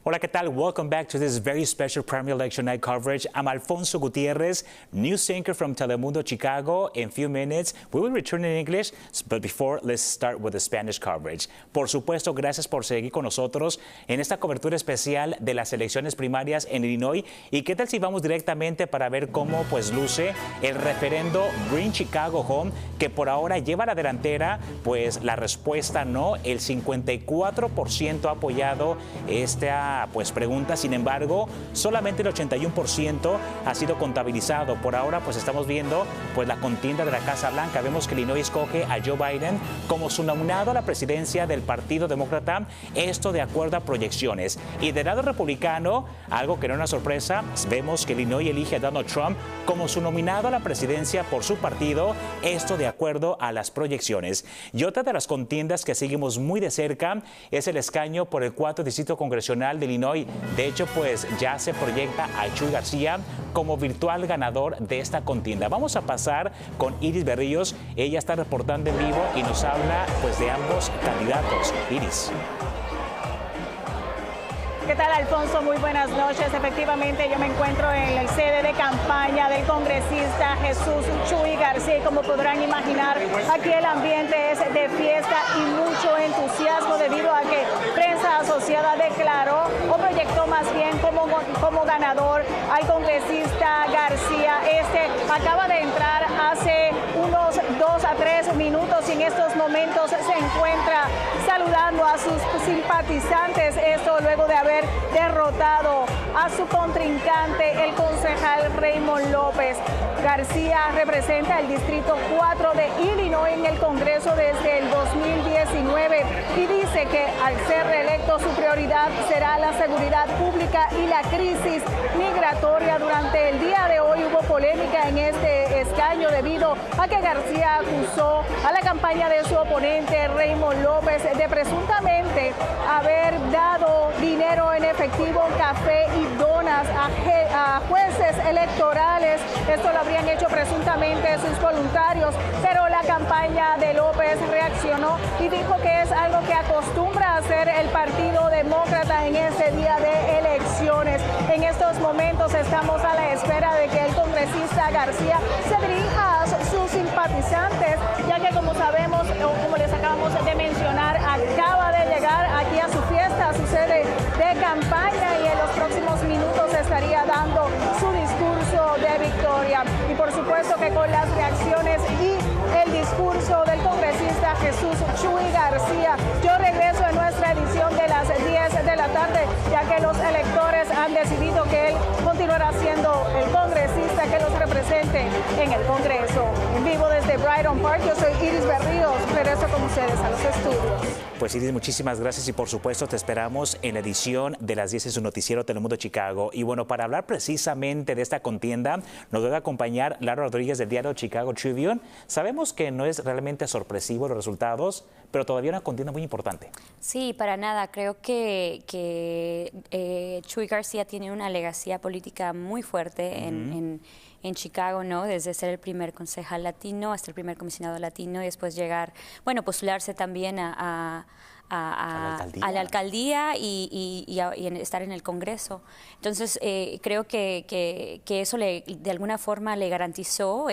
Hola, ¿qué tal? Welcome back to this very special primary election night coverage. I'm Alfonso Gutierrez, news anchor from Telemundo Chicago. In a few minutes, we will return in English, but before, let's start with the Spanish coverage. Por supuesto, gracias por seguir con nosotros en esta cobertura especial de las elecciones primarias en Illinois. ¿Y qué tal si vamos directamente para ver cómo pues luce el referendo Bring Chicago Home, que por ahora lleva la delantera? Pues la respuesta no, el 54% ha apoyado esta pues pregunta. Sin embargo, solamente el 81% ha sido contabilizado. Por ahora pues estamos viendo pues la contienda de la Casa Blanca. Vemos que Illinois escoge a Joe Biden como su nominado a la presidencia del Partido Demócrata, esto de acuerdo a proyecciones. Y del lado republicano, algo que no es una sorpresa, vemos que Illinois elige a Donald Trump como su nominado a la presidencia por su partido, esto de acuerdo a las proyecciones. Y otra de las contiendas que seguimos muy de cerca es el escaño por el 4º distrito congresional de Illinois. De hecho, pues ya se proyecta a Chuy García como virtual ganador de esta contienda. Vamos a pasar con Iris Berríos. Ella está reportando en vivo y nos habla pues de ambos candidatos. Iris. ¿Qué tal, Alfonso? Muy buenas noches. Efectivamente, yo me encuentro en la sede de campaña del congresista Jesús Chuy García. Y como podrán imaginar, aquí el ambiente es de fiesta y mucho entusiasmo debido a que prensa asociada declaró o proyectó más bien como ganador al congresista García. Este acaba de entrar hace unos 2 a 3 minutos y en estos momentos se encuentra saludando a sus simpatizantes. Esto luego de haber derrotado a su contrincante, el concejal Raymond López. García representa el distrito 4 de Illinois en el Congreso desde el 2019 y dice que al ser reelecto su prioridad será la seguridad pública y la crisis migratoria. Durante el día de hoy hubo polémica en este escaño debido a que García acusó a la campaña de su oponente Raymond López de presuntamente haber dado dinero en efectivo, café y donas a jueces electorales. Esto lo habrían hecho presuntamente sus voluntarios, pero la campaña de López reaccionó y dijo que es algo que acostumbra a hacer el Partido Demócrata en ese día de elecciones. En estos momentos estamos a la espera de que el congresista García se dirija a sus simpatizantes, ya que como sabemos o como les acabamos de mencionar, acaba de llegar aquí a su fiesta, a su sede de campaña y en los próximos minutos estaría dando su discurso de victoria. Y por supuesto que con las reacciones y el discurso del congresista Jesús Chuy García, yo regreso en nuestra edición de las 10 de la tarde, ya que los electores han decidido que él continuará siendo el congresista que los represente en el Congreso. En vivo desde Brighton Park, yo soy Iris Berríos, regreso con ustedes a los estudios. Pues Iris, muchísimas gracias y por supuesto te esperamos en la edición de las 10 de su noticiero Telemundo Chicago. Y bueno, para hablar precisamente de esta contienda, nos debe acompañar Lara Rodríguez del diario Chicago Tribune. Sabemos que no es realmente sorpresivo los resultados, pero todavía una contienda muy importante. Sí, para nada. Creo que Chuy García tiene una legacía política muy fuerte en Chicago, ¿no? Desde ser el primer concejal latino hasta el primer comisionado latino y después llegar, bueno, postularse también a la alcaldía y estar en el Congreso. Entonces, creo que eso de alguna forma le garantizó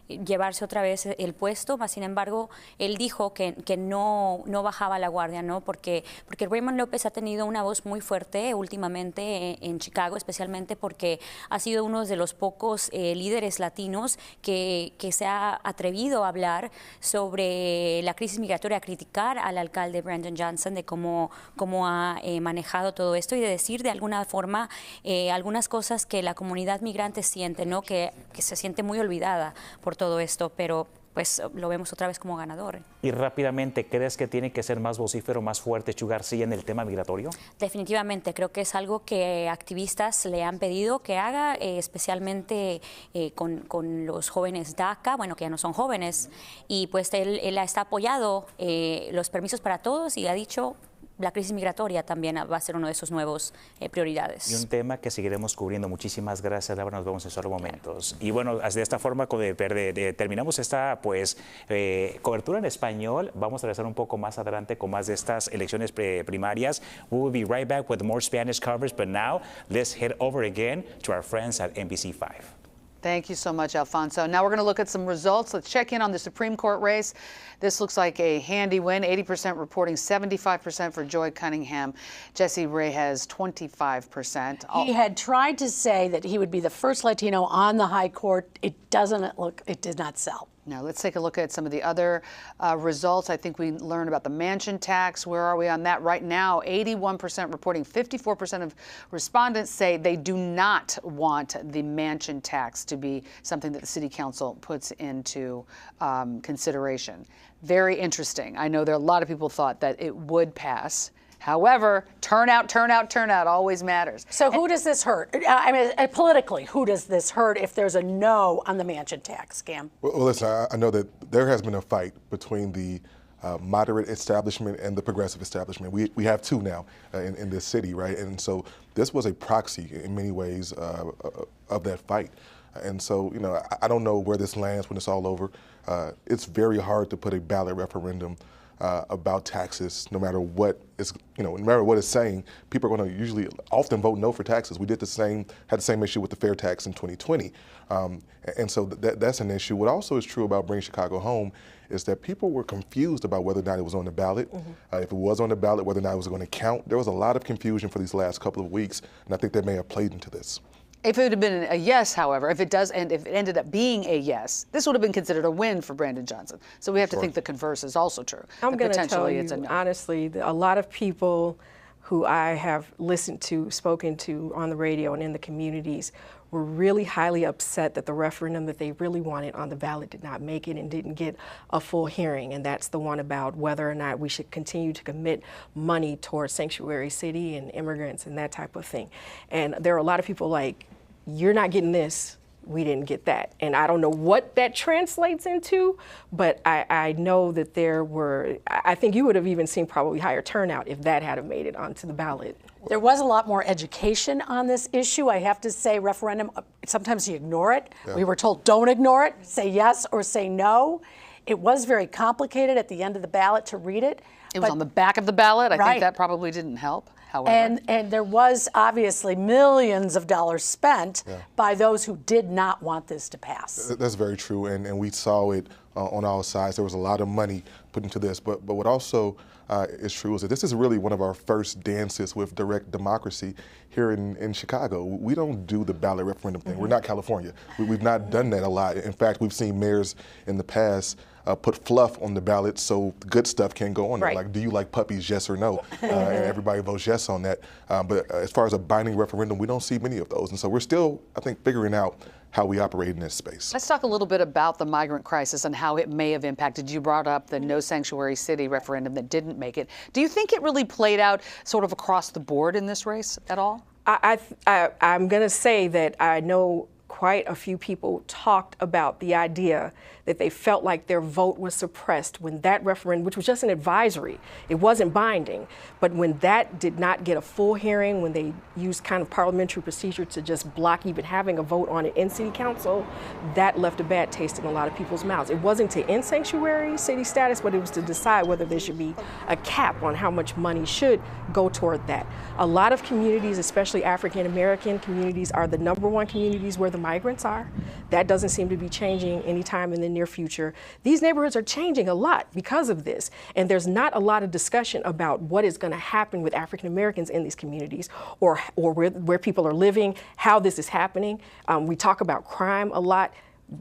llevarse otra vez el puesto, más sin embargo, él dijo que no bajaba la guardia, ¿no? Porque Raymond López ha tenido una voz muy fuerte últimamente en Chicago, especialmente porque ha sido uno de los pocos líderes latinos que se ha atrevido a hablar sobre la crisis migratoria, a criticar al alcalde Brandon Johnson de cómo ha manejado todo esto y de decir de alguna forma algunas cosas que la comunidad migrante siente, ¿no? Que se siente muy olvidada por todo esto, pero pues lo vemos otra vez como ganador. Y rápidamente, ¿crees que tiene que ser más vocífero, más fuerte Chuy García en el tema migratorio? Definitivamente, creo que es algo que activistas le han pedido que haga, especialmente con los jóvenes DACA, bueno, que ya no son jóvenes, y pues él está apoyado los permisos para todos y ha dicho la crisis migratoria también va a ser uno de sus nuevos prioridades. Y un tema que seguiremos cubriendo. Muchísimas gracias, Laura. Nos vemos en solo momentos. Y bueno, de esta forma terminamos esta cobertura en español. Vamos a regresar un poco más adelante con más de estas elecciones primarias. We will be right back with more Spanish coverage, but now let's head over again to our friends at NBC5. Thank you so much, Alfonso. Now we're going to look at some results. Let's check in on the Supreme Court race. This looks like a handy win, 80% reporting, 75% for Joy Cunningham. Jesse Ray has 25%. He had tried to say that he would be the first Latino on the high court. It did not sell. Now let's take a look at some of the other results. I think we learned about the mansion tax. Where are we on that right now? 81% reporting, 54% of respondents say they do not want the mansion tax to be something that the city council puts into consideration. Very interesting. I know there are a lot of people thought that it would pass. However, turnout always matters. So who does this hurt? I mean, politically, who does this hurt if there's a no on the mansion tax, Cam? Well, listen, I know that there has been a fight between the moderate establishment and the progressive establishment. We have two now in this city, right? And so this was a proxy in many ways of that fight. And so, I don't know where this lands when it's all over. It's very hard to put a ballot referendum about taxes, no matter what it's saying. People are going to often vote no for taxes. We had the same issue with the fair tax in 2020. And so that's an issue. What also is true about Bring Chicago Home is that people were confused about whether or not it was on the ballot. If it was on the ballot, whether or not it was going to count. There was a lot of confusion for these last couple of weeks, and I think that may have played into this. If it had been a yes, however, if it ended up being a yes, this would have been considered a win for Brandon Johnson. So we have to think the converse is also true. I'm going to tell you, honestly, a lot of people who I have listened to, spoken to on the radio and in the communities were really highly upset that the referendum that they really wanted on the ballot did not make it and didn't get a full hearing. And that's the one about whether or not we should continue to commit money towards sanctuary city and immigrants and that type of thing. And there are a lot of people like, you're not getting this, we didn't get that. And I don't know what that translates into, but I know that I think you would have even seen probably higher turnout if that had made it onto the ballot. There was a lot more education on this issue. I have to say, referendum, sometimes you ignore it. Yeah. We were told don't ignore it, say yes or say no. It was very complicated at the end of the ballot to read it. It was on the back of the ballot. I think that probably didn't help. However. And there was obviously millions of dollars spent by those who did not want this to pass. That's very true, and we saw it on all sides. There was a lot of money put into this, but what also is true is that this is really one of our first dances with direct democracy here in Chicago. We don't do the ballot referendum thing. We're not California. We've not done that a lot. In fact, we've seen mayors in the past put fluff on the ballot so good stuff can go on there. Like, do you like puppies, yes or no? And everybody votes yes on that. But as far as a binding referendum, we don't see many of those. And so we're still, I think, figuring out how we operate in this space. Let's talk a little bit about the migrant crisis and how it may have impacted. You brought up the no sanctuary city referendum that didn't make it. Do you think it really played out sort of across the board in this race at all? I'm going to say that I know quite a few people talked about the idea that they felt like their vote was suppressed when that referendum, which was just an advisory, it wasn't binding, but when that did not get a full hearing, when they used kind of parliamentary procedure to just block even having a vote on it in city council, that left a bad taste in a lot of people's mouths. It wasn't to end sanctuary city status, but it was to decide whether there should be a cap on how much money should go toward that. A lot of communities, especially African American communities, are the #1 communities where the migrants are. That doesn't seem to be changing anytime in the near future. These neighborhoods are changing a lot because of this, and there's not a lot of discussion about what is going to happen with African Americans in these communities, or where people are living, how this is happening. We talk about crime a lot.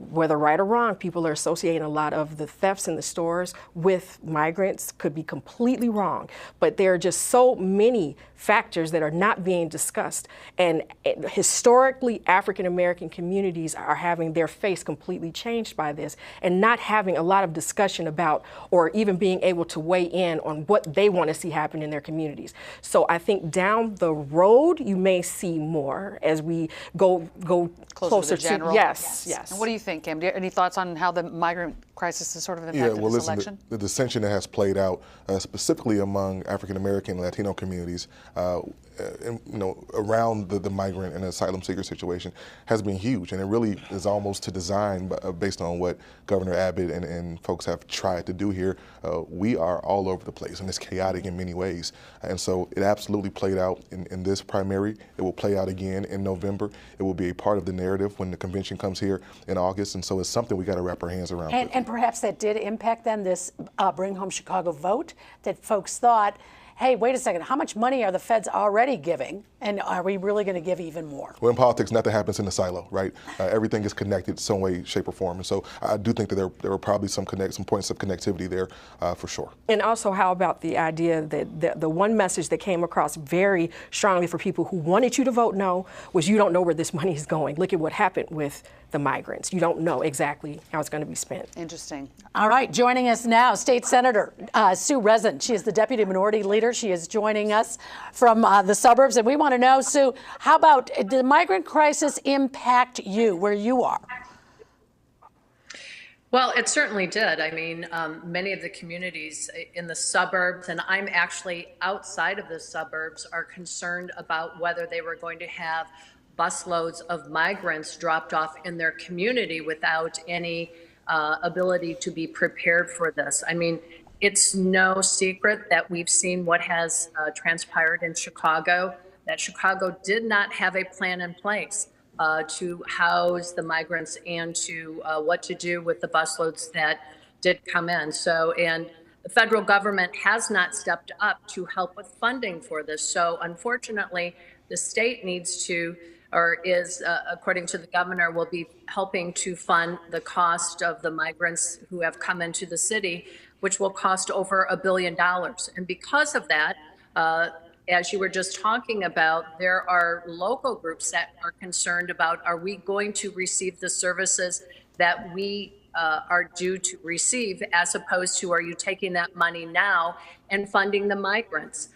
Whether right or wrong, people are associating a lot of the thefts in the stores with migrants. Could be completely wrong, but there are just so many factors that are not being discussed. And historically, African American communities are having their face completely changed by this and not having a lot of discussion about, or even being able to weigh in on what they want to see happen in their communities. So I think down the road, you may see more as we go closer to the general. Yes. And what do you think, Kim? Do you have any thoughts on how the migrant crisis has sort of impacted this election? The dissension that has played out, specifically among African American and Latino communities, around the migrant and asylum seeker situation, has been huge, and it really is almost to design based on what Governor Abbott and folks have tried to do here. We are all over the place, and it's chaotic in many ways. And so it absolutely played out in this primary. It will play out again in November. It will be a part of the narrative when the convention comes here in August. And so it's something we got to wrap our hands around. And perhaps that did impact then this Bring Home Chicago vote, that folks thought, hey, wait a second, how much money are the feds already giving? And are we really going to give even more? Well, in politics, nothing happens in a silo, right? Everything is connected some way, shape, or form. And so I do think that there were probably some points of connectivity there for sure. And also, how about the idea that the one message that came across very strongly for people who wanted you to vote no was, you don't know where this money is going. Look at what happened with the migrants. You don't know exactly how it's going to be spent. Interesting. All right, joining us now, State Senator Sue Rezin. She is the Deputy Minority Leader. She is joining us from the suburbs. And we want to know, Sue, how about, did the migrant crisis impact you where you are? Well, it certainly did. I mean, many of the communities in the suburbs, and I'm actually outside of the suburbs, are concerned about whether they were going to have busloads of migrants dropped off in their community without any ability to be prepared for this. I mean, it's no secret that we've seen what has transpired in Chicago, that Chicago did not have a plan in place to house the migrants and to what to do with the busloads that did come in. So, and the federal government has not stepped up to help with funding for this. So unfortunately, the state needs to, or is, according to the governor, will be helping to fund the cost of the migrants who have come into the city, which will cost over $1 billion. And because of that, as you were just talking about, there are local groups that are concerned about, are we going to receive the services that we are due to receive, as opposed to, are you taking that money now and funding the migrants?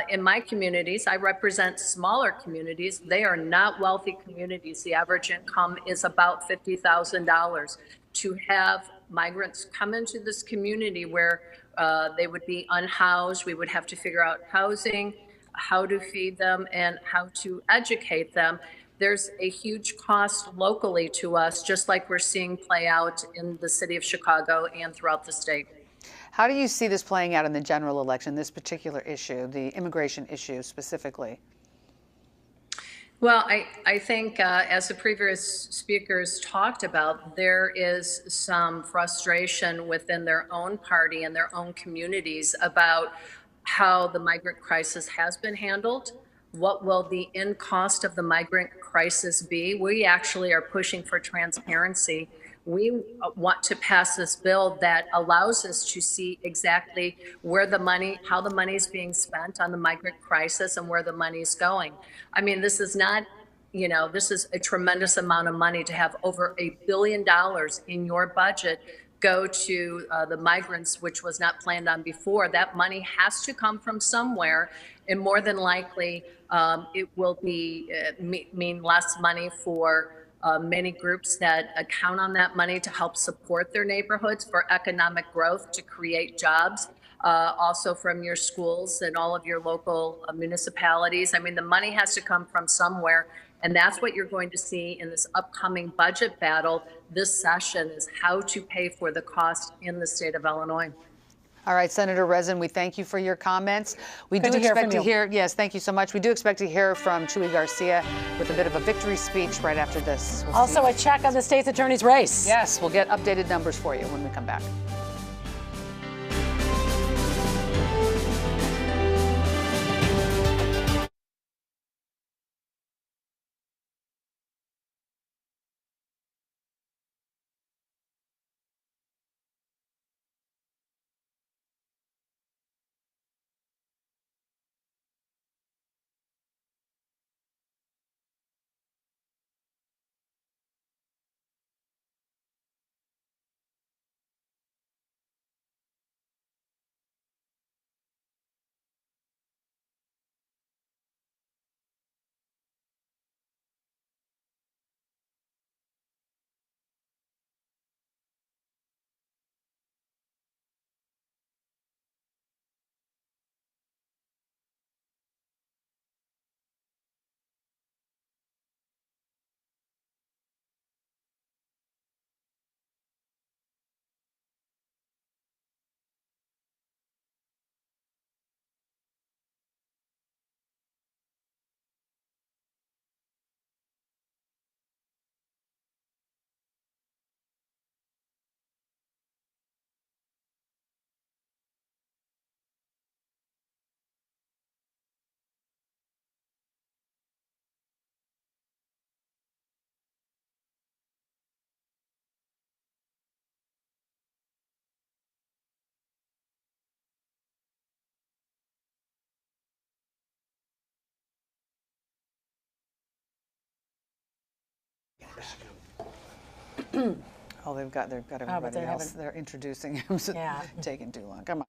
In my communities, I represent smaller communities. They are not wealthy communities. The average income is about $50,000. To have migrants come into this community where they would be unhoused, we would have to figure out housing, how to feed them, and how to educate them. There's a huge cost locally to us, just like we're seeing play out in the city of Chicago and throughout the state. How do you see this playing out in the general election, this particular issue, the immigration issue specifically? Well, I think as the previous speakers talked about, there is some frustration within their own party and their own communities about how the migrant crisis has been handled. What will the end cost of the migrant crisis be? We actually are pushing for transparency. We want to pass this bill that allows us to see exactly where the money, how the money is being spent on the migrant crisis and where the money is going. I mean, this is not, you know, this is a tremendous amount of money to have over $1 billion in your budget go to the migrants, which was not planned on before. That money has to come from somewhere, and more than likely it will be mean less money for many groups that count on that money to help support their neighborhoods for economic growth, to create jobs, also from your schools and all of your local municipalities. I mean, the money has to come from somewhere, and that's what you're going to see in this upcoming budget battle this session, is how to pay for the cost in the state of Illinois. All right, Senator Rezin, we thank you for your comments. We do expect to hear, yes, thank you so much. We do expect to hear from Chuy Garcia with a bit of a victory speech right after this. Also, a check on the state's attorney's race. Yes, we'll get updated numbers for you when we come back. Oh, they've got everybody else. They're introducing him. So yeah. Taking too long. Come on.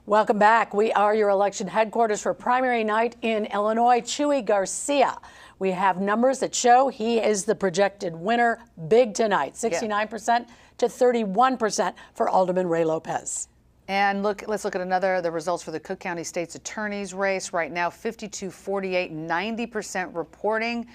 Welcome back. We are your election headquarters for primary night in Illinois. Chuy Garcia. We have numbers that show he is the projected winner big tonight, 69% to 31% for Alderman Ray Lopez. And let's look at the results for the Cook County State's Attorney's race. Right now, 52-48, 90% reporting.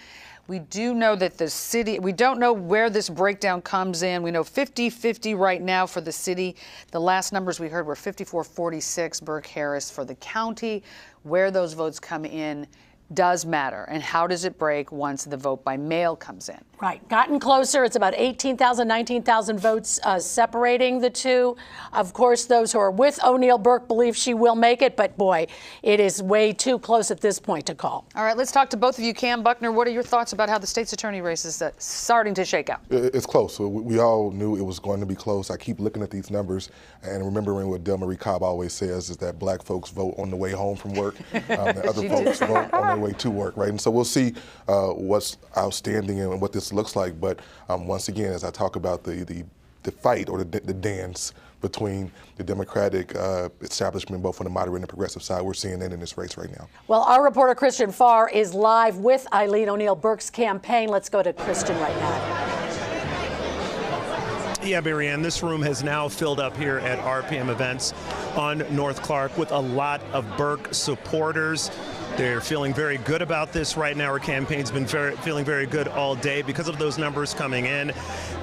We do know that the city, we don't know where this breakdown comes in. We know 50-50 right now for the city. The last numbers we heard were 54-46 Burke Harris for the county. Where those votes come in does matter. And how does it break once the vote by mail comes in? Right. Gotten closer. It's about 18,000, 19,000 votes separating the two. Of course, those who are with O'Neill Burke believe she will make it, but boy, it is way too close at this point to call. All right, let's talk to both of you. Cam, Buckner, what are your thoughts about how the state's attorney race is starting to shake out? It's close. So we all knew it was going to be close. I keep looking at these numbers and remembering what Del Marie Cobb always says is that black folks vote on the way home from work, and other folks vote on their way to work, right? And so we'll see what's outstanding and what this looks like. But once again, as I talk about the fight or the dance between the Democratic establishment, both on the moderate and the progressive side, we're seeing that in this race right now. Well, our reporter Christian Farr is live with Eileen O'Neill Burke's campaign. Let's go to Christian right now. Yeah, Marianne, this room has now filled up here at RPM Events on North Clark with a lot of Burke supporters. They're feeling very good about this right now. Our campaign's been feeling very good all day because of those numbers coming in.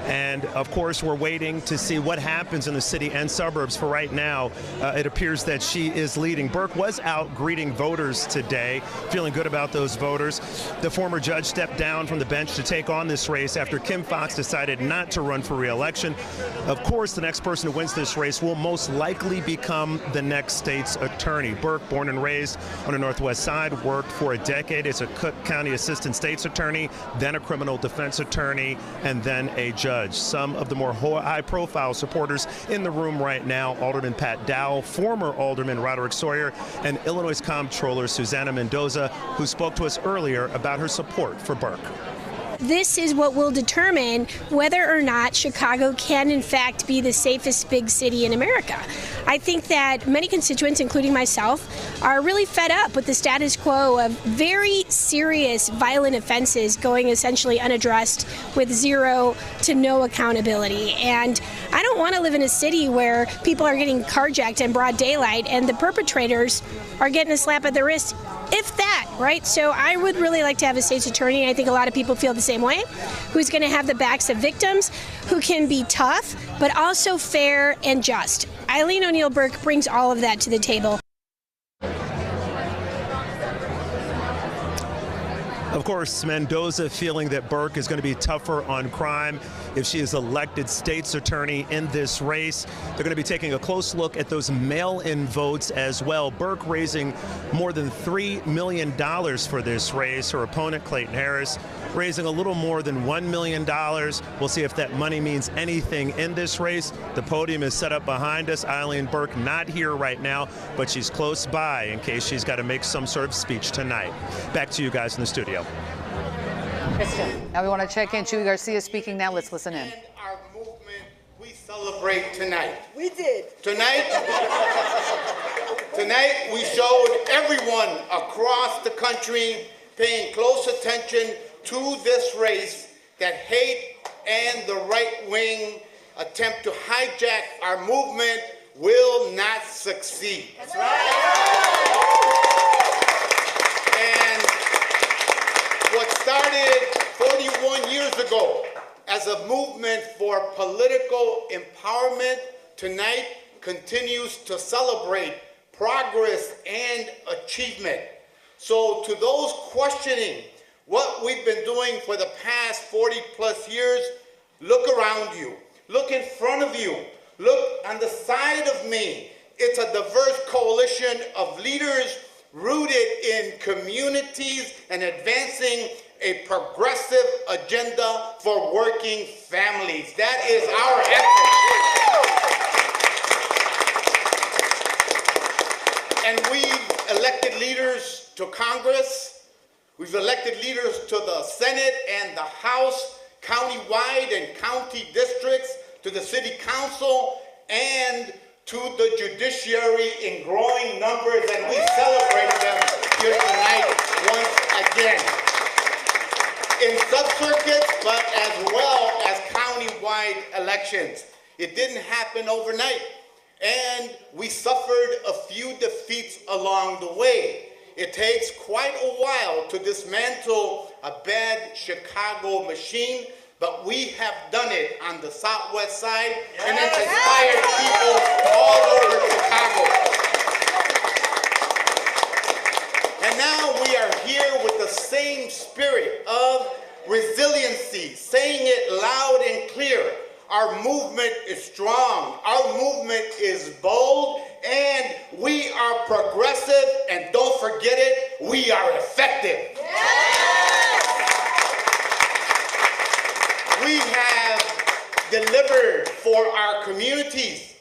And of course, we're waiting to see what happens in the city and suburbs. For right now, it appears that she is leading. Burke was out greeting voters today, feeling good about those voters. The former judge stepped down from the bench to take on this race after Kim Foxx decided not to run for re-election. Of course, the next person who wins this race will most likely become the next state's attorney. Burke, born and raised on the Northwest Side, worked for a decade as a Cook County Assistant State's Attorney, then a criminal defense attorney, and then a judge. Some of the more high-profile supporters in the room right now: Alderman Pat Dow, former Alderman Roderick Sawyer, and Illinois Comptroller Susana Mendoza, who spoke to us earlier about her support for Burke. This is what will determine whether or not Chicago can, in fact, be the safest big city in America. I think that many constituents, including myself, are really fed up with the status quo of very serious violent offenses going essentially unaddressed with zero to no accountability. And I don't want to live in a city where people are getting carjacked in broad daylight and the perpetrators are getting a slap at the wrist, if that, right? So I would really like to have a state's attorney, and I think a lot of people feel the same way, who's going to have the backs of victims, who can be tough, but also fair and just. Eileen O'Neill Burke brings all of that to the table. Of course, Mendoza feeling that Burke is going to be tougher on crime if she is elected state's attorney in this race. They're going to be taking a close look at those mail-in votes as well. Burke raising more than $3 million for this race. Her opponent, Clayton Harris, raising a little more than $1 million. We'll see if that money means anything in this race. The podium is set up behind us. Eileen Burke not here right now, but she's close by in case she's got to make some sort of speech tonight. Back to you guys in the studio. Now we want to check in. Chuy Garcia speaking now. Let's listen in. Our movement, we celebrate tonight. We did. Tonight we showed everyone across the country paying close attention to this race that hate and the right-wing attempt to hijack our movement will not succeed. That's right. And what started 41 years ago as a movement for political empowerment tonight continues to celebrate progress and achievement. So to those questioning what we've been doing for the past 40 plus years, look around you, look in front of you, look on the side of me. It's a diverse coalition of leaders rooted in communities and advancing a progressive agenda for working families. That is our effort. And we've elected leaders to Congress. We've elected leaders to the Senate and the House, countywide and county districts, to the city council, and to the judiciary in growing numbers, and we celebrated them here tonight once again. In sub-circuits, but as well as county-wide elections. It didn't happen overnight, and we suffered a few defeats along the way. It takes quite a while to dismantle a bad Chicago machine, but we have done it on the Southwest side, and it's inspired people all over Chicago. And now we are here with the same spirit of resiliency, saying it loud and clear. Our movement is strong, our movement is bold, and we are progressive, and don't forget it, we are effective. We have delivered for our communities.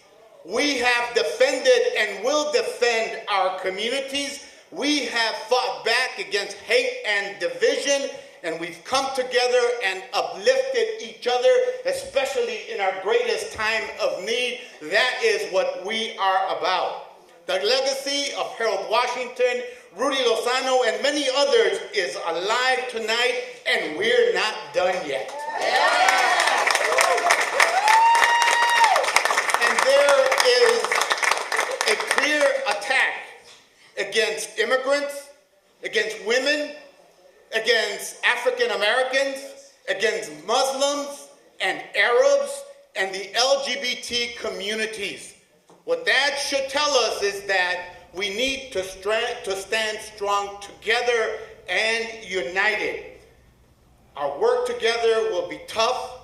We have defended and will defend our communities. We have fought back against hate and division, and we've come together and uplifted each other, especially in our greatest time of need. That is what we are about. The legacy of Harold Washington, Rudy Lozano, and many others is alive tonight, and we're not done yet. And there is a clear attack against immigrants, against women, against African Americans, against Muslims and Arabs and the LGBT communities. What that should tell us is that we need to stand strong together and united. Our work together will be tough,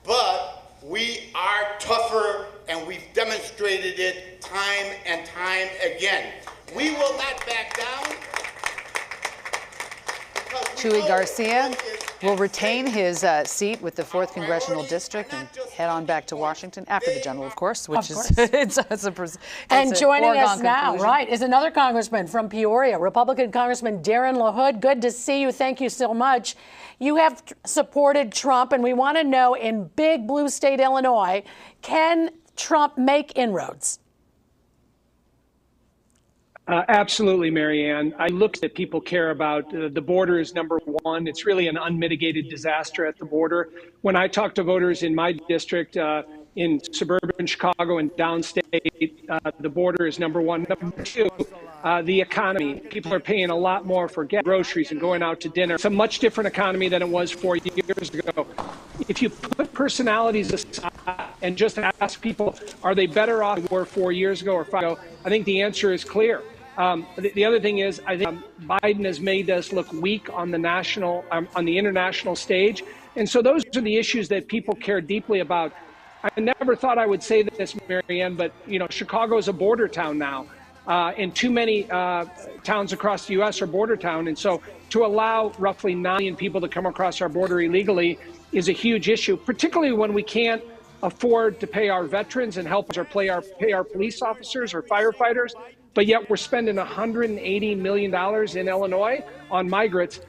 but we are tougher, and we've demonstrated it time and time again. We will not back down. Chuy Garcia will retain his seat with the 4th Congressional District and head on back to Washington after the general, of course, which is and joining us now, right, is another congressman from Peoria, Republican Congressman Darren LaHood. Good to see you. Thank you so much. You have supported Trump, and we want to know, in big blue state Illinois, can Trump make inroads? Absolutely, Marianne. I look at people care about the border is number one. It's really an unmitigated disaster at the border. When I talk to voters in my district, in suburban Chicago and downstate, the border is number one. Number two, the economy. People are paying a lot more for groceries and going out to dinner. It's a much different economy than it was 4 years ago. If you put personalities aside and just ask people, are they better off than they were 4 years ago or 5 years ago, I think the answer is clear. The other thing is, I think Biden has made us look weak on the international stage. And so those are the issues that people care deeply about. I never thought I would say this, Marianne, but Chicago is a border town now. And too many towns across the U.S. are border town. And so to allow roughly 9 million people to come across our border illegally is a huge issue, particularly when we can't afford to pay our veterans and help us pay our police officers or firefighters. But yet we're spending $180 million in Illinois on migrants.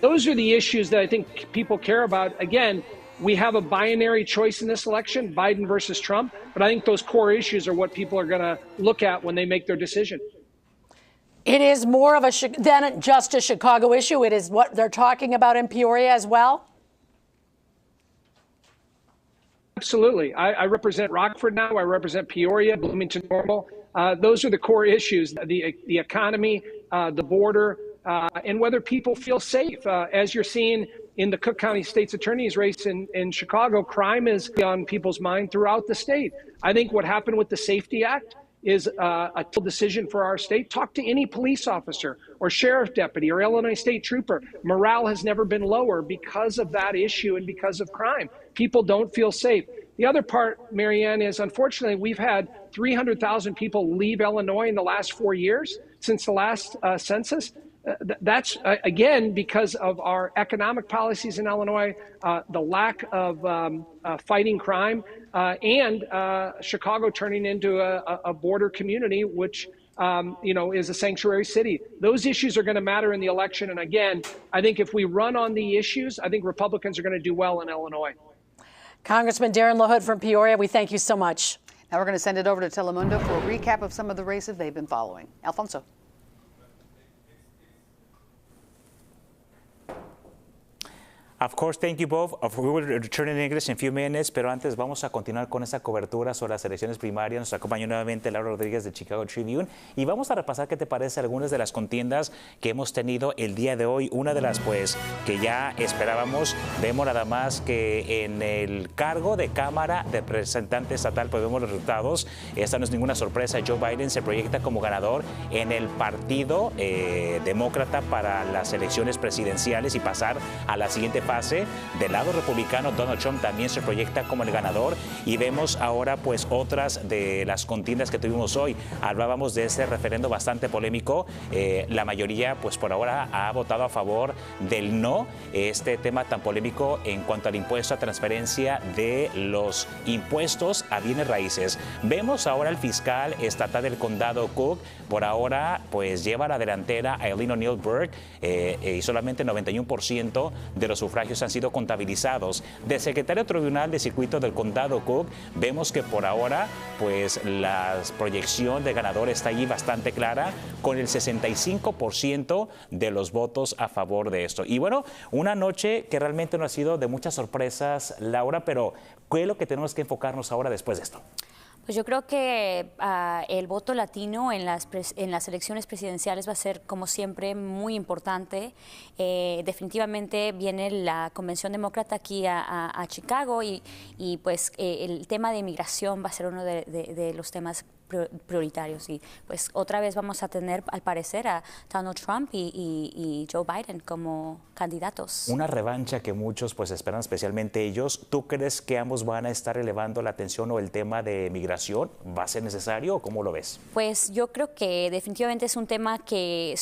Those are the issues that I think people care about. Again, we have a binary choice in this election, Biden versus Trump. But I think those core issues are what people are going to look at when they make their decision. It is more of than just a Chicago issue. It is what they're talking about in Peoria as well. Absolutely. I represent Rockford now. I represent Peoria, Bloomington Normal. Those are the core issues, the economy, the border, and whether people feel safe. As you're seeing in the Cook County State's Attorney's race in Chicago, crime is on people's mind throughout the state. I think what happened with the Safety Act is a tough decision for our state. Talk to any police officer or sheriff deputy or Illinois state trooper. Morale has never been lower because of that issue and because of crime. People don't feel safe. The other part, Marianne, is unfortunately we've had 300,000 people leave Illinois in the last 4 years since the last census. That's, again, because of our economic policies in Illinois, the lack of fighting crime, and Chicago turning into a border community, which is a sanctuary city. Those issues are going to matter in the election. And again, I think if we run on the issues, I think Republicans are going to do well in Illinois. Congressman Darren LaHood from Peoria, we thank you so much. Now we're going to send it over to Telemundo for a recap of some of the races they've been following. Alfonso. Of course, thank you both. We will return in English in a few minutes, pero antes vamos a continuar con esa cobertura sobre las elecciones primarias. Nos acompaña nuevamente Laura Rodríguez de Chicago Tribune y vamos a repasar qué te parece algunas de las contiendas que hemos tenido el día de hoy. Una de las, pues, que ya esperábamos, vemos nada más que en el cargo de Cámara de Representante Estatal, pues vemos los resultados. Esta no es ninguna sorpresa. Joe Biden se proyecta como ganador en el Partido Demócrata para las elecciones presidenciales y pasar a la siguiente fase. Del lado republicano, Donald Trump también se proyecta como el ganador y vemos ahora pues otras de las contiendas que tuvimos hoy. Hablábamos de ese referendo bastante polémico. La mayoría pues por ahora ha votado a favor del no, este tema tan polémico en cuanto al impuesto a transferencia de los impuestos a bienes raíces. Vemos ahora al fiscal estatal del condado Cook, por ahora pues lleva la delantera a Eileen O'Neill Burke y solamente 91% de los sufragios han sido contabilizados. Del secretario tribunal de circuito del condado Cook, vemos que por ahora pues la proyección de ganador está allí bastante clara, con el 65% de los votos a favor de esto. Y bueno, una noche que realmente no ha sido de muchas sorpresas, Laura, pero ¿qué es lo que tenemos que enfocarnos ahora después de esto? Pues yo creo que el voto latino en las elecciones presidenciales va a ser, como siempre, muy importante. Definitivamente viene la Convención Demócrata aquí a Chicago y pues el tema de inmigración va a ser uno de los temas prioritarios. Y pues otra vez vamos a tener, al parecer, a Donald Trump y Joe Biden como candidatos. Una revancha que muchos pues esperan, especialmente ellos. ¿Tú crees que ambos van a estar elevando la atención o el tema de migración? ¿Va a ser necesario o cómo lo ves? Pues yo creo que definitivamente es un tema que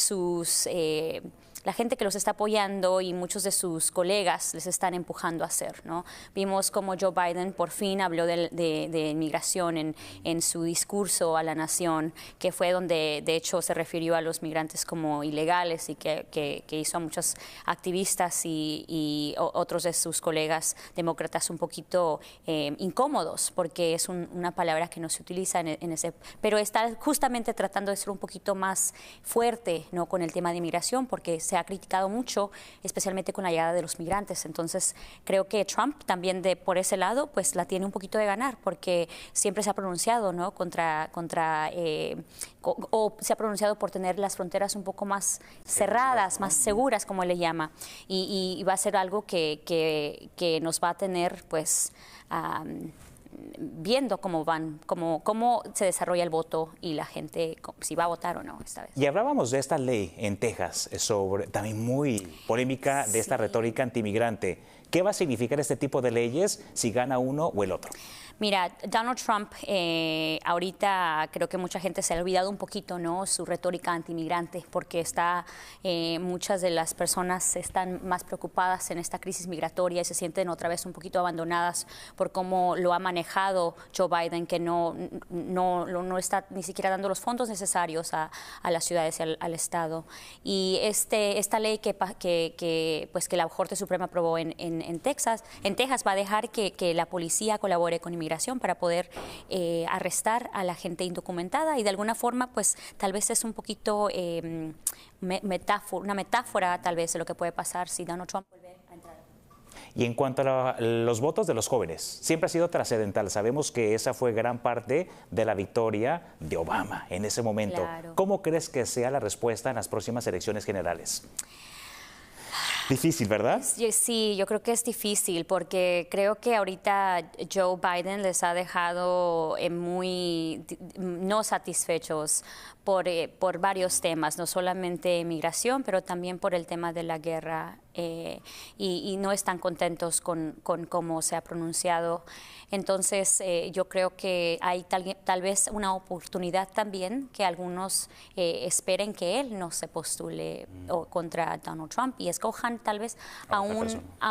la gente que los está apoyando y muchos de sus colegas les están empujando a hacer, ¿no? Vimos como Joe Biden por fin habló de inmigración en su discurso a la nación, que fue donde de hecho se refirió a los migrantes como ilegales y que hizo a muchos activistas y otros de sus colegas demócratas un poquito incómodos, porque es una palabra que no se utiliza en ese, pero está justamente tratando de ser un poquito más fuerte, ¿no?, con el tema de inmigración, porque se ha criticado mucho, especialmente con la llegada de los migrantes. Entonces, creo que Trump también por ese lado, pues la tiene un poquito de ganar, porque siempre se ha pronunciado, ¿no?, o se ha pronunciado por tener las fronteras un poco más cerradas, más seguras, como él le llama, y va a ser algo que nos va a tener, pues, viendo cómo se desarrolla el voto y la gente, si va a votar o no esta vez. Y hablábamos de esta ley en Texas, también muy polémica, de esta retórica antimigrante. ¿Qué va a significar este tipo de leyes si gana uno o el otro? Mira, Donald Trump, ahorita creo que mucha gente se ha olvidado un poquito, ¿no?, su retórica antimigrante, porque muchas de las personas están más preocupadas en esta crisis migratoria y se sienten otra vez un poquito abandonadas por cómo lo ha manejado Joe Biden, que no está ni siquiera dando los fondos necesarios a las ciudades y al Estado. Y esta ley que la Corte Suprema aprobó en Texas va a dejar que la policía colabore con inmigración para poder arrestar a la gente indocumentada, y de alguna forma pues tal vez es un poquito una metáfora tal vez de lo que puede pasar si Donald Trump vuelve a entrar. Y en cuanto a los votos de los jóvenes, siempre ha sido trascendental. Sabemos que esa fue gran parte de la victoria de Obama en ese momento. Claro. ¿Cómo crees que sea la respuesta en las próximas elecciones generales? Difícil, ¿verdad? Sí, yo creo que es difícil porque creo que ahorita Joe Biden les ha dejado muy no satisfechos por varios temas, no solamente migración, pero también por el tema de la guerra y no están contentos con cómo se ha pronunciado. Entonces, yo creo que hay tal vez una oportunidad también que algunos esperen que él no se postule contra Donald Trump y escojan tal vez a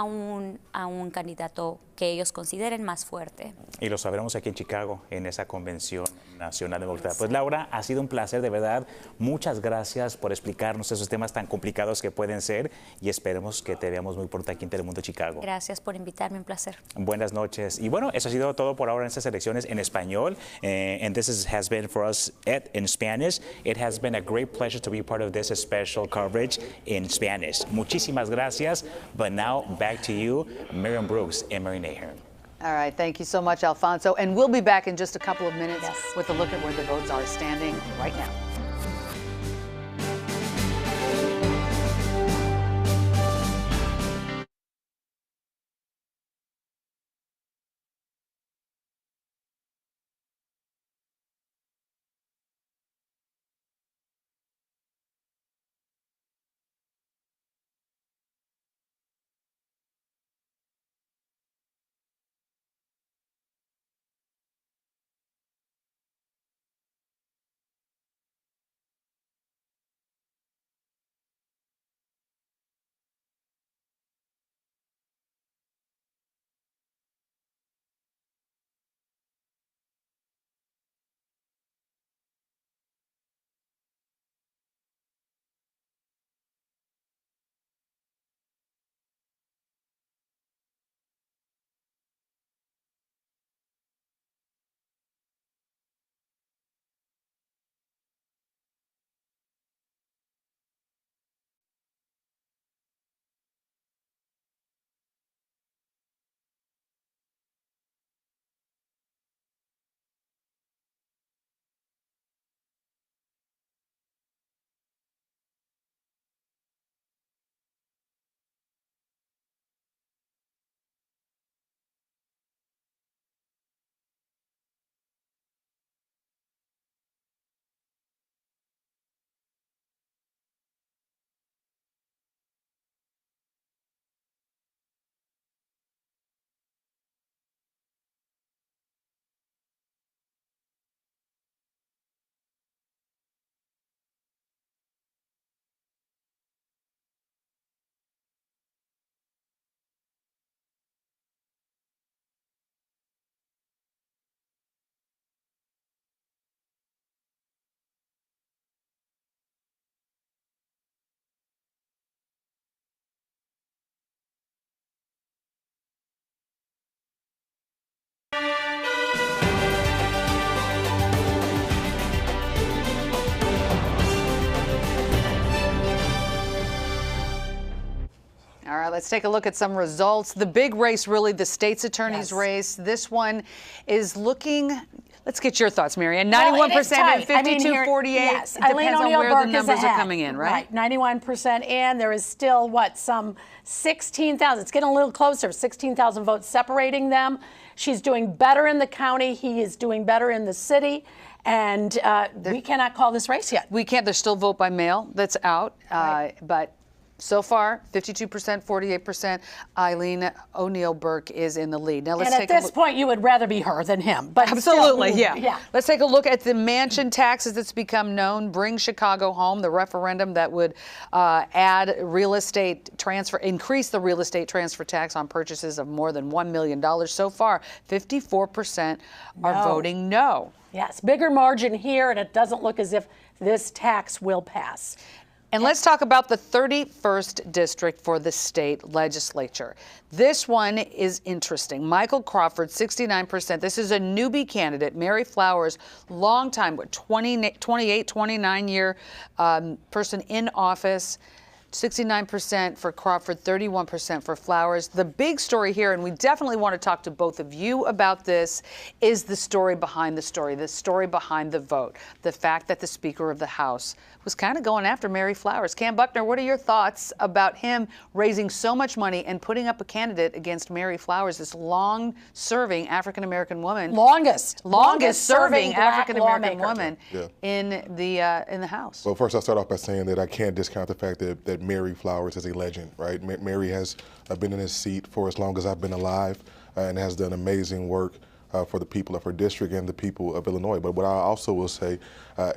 un candidato que ellos consideren más fuerte. Y lo sabremos aquí en Chicago, en esa convención nacional demócrata. Pues Laura, ha sido un placer, de verdad. Muchas gracias por explicarnos esos temas tan complicados que pueden ser y esperemos que te veamos muy pronto aquí en Telemundo Chicago. Gracias por invitarme, un placer. Buenas noches. Y bueno, eso ha sido todo por ahora en estas elecciones en español. And this has been for us in Spanish. It has been a great pleasure to be part of this special coverage in Spanish. Muchísimas gracias. But now back to you, Miriam Brooks and Mary Ahern. All right, thank you so much, Alfonso. And we'll be back in just a couple of minutes with a look at where the votes are standing right now. All right, let's take a look at some results. The big race, really, the state's attorney's race. This one is looking. Let's get your thoughts, Marianne. 91% and 52-48. Yes, It depends Eileen on O'Neill where Burke the numbers is are ahead. coming in, right? 91%, and there is still, some 16,000. It's getting a little closer, 16,000 votes separating them. She's doing better in the county. He is doing better in the city. And we cannot call this race yet. We can't. There's still vote by mail that's out. But so far, 52%, 48%. Eileen O'Neill Burke is in the lead. Now let's and take at this point, you would rather be her than him. But absolutely, still, yeah. Let's take a look at the mansion tax as it's become known. Bring Chicago Home, the referendum that would add real estate transfer, increase the real estate transfer tax on purchases of more than $1 million. So far, 54% are voting no. Yes, bigger margin here, and it doesn't look as if this tax will pass. And let's talk about the 31st district for the state legislature. This one is interesting. Michael Crawford, 69%. This is a newbie candidate. Mary Flowers, long time, 28, 29-year person in office. 69% for Crawford, 31% for Flowers. The big story here, and we definitely want to talk to both of you about this, is the story behind the story behind the vote. The fact that the Speaker of the House was kind of going after Mary Flowers. Cam Buckner, what are your thoughts about him raising so much money and putting up a candidate against Mary Flowers, this long-serving African-American woman? Longest serving African-American woman in the House. Well, first I'll start off by saying that I can't discount the fact that Mary Flowers is a legend, right? Mary has been in his seat for as long as I've been alive and has done amazing work for the people of her district and the people of Illinois. But what I also will say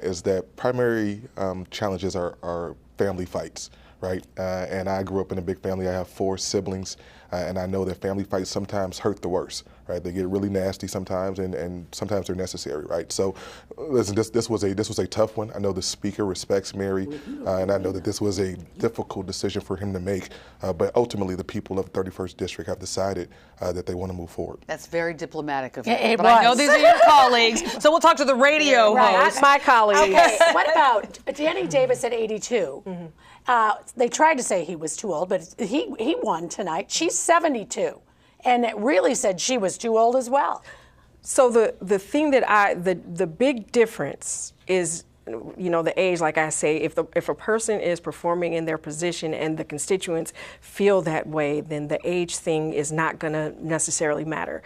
is that primary challenges are family fights, right? And I grew up in a big family. I have 4 siblings, and I know that family fights sometimes hurt the worst, right? They get really nasty sometimes, and sometimes they're necessary, right? So, listen, this was a tough one. I know the Speaker respects Mary, and I know that this was a difficult decision for him to make. But ultimately, the people of the 31st District have decided that they want to move forward. That's very diplomatic of you. But I know these are your colleagues, so we'll talk to the radio host. My colleagues. Okay, what about Danny Davis at 82? They tried to say he was too old, but he won tonight. She's 72. And it really said she was too old as well. So the thing that the big difference is, you know, the age. Like I say, if a person is performing in their position and the constituents feel that way, then the age thing is not going to necessarily matter.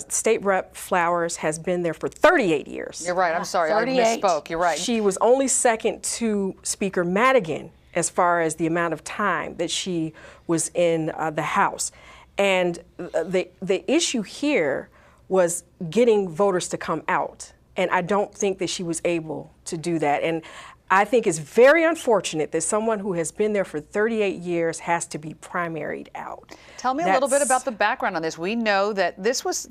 State Rep Flowers has been there for 38 years. You're right. I'm sorry. 38. I misspoke. You're right. She was only second to Speaker Madigan as far as the amount of time that she was in the House. And the issue here was getting voters to come out. And I don't think that she was able to do that. And I think it's very unfortunate that someone who has been there for 38 years has to be primaried out. Tell me a little bit about the background on this. We know that this was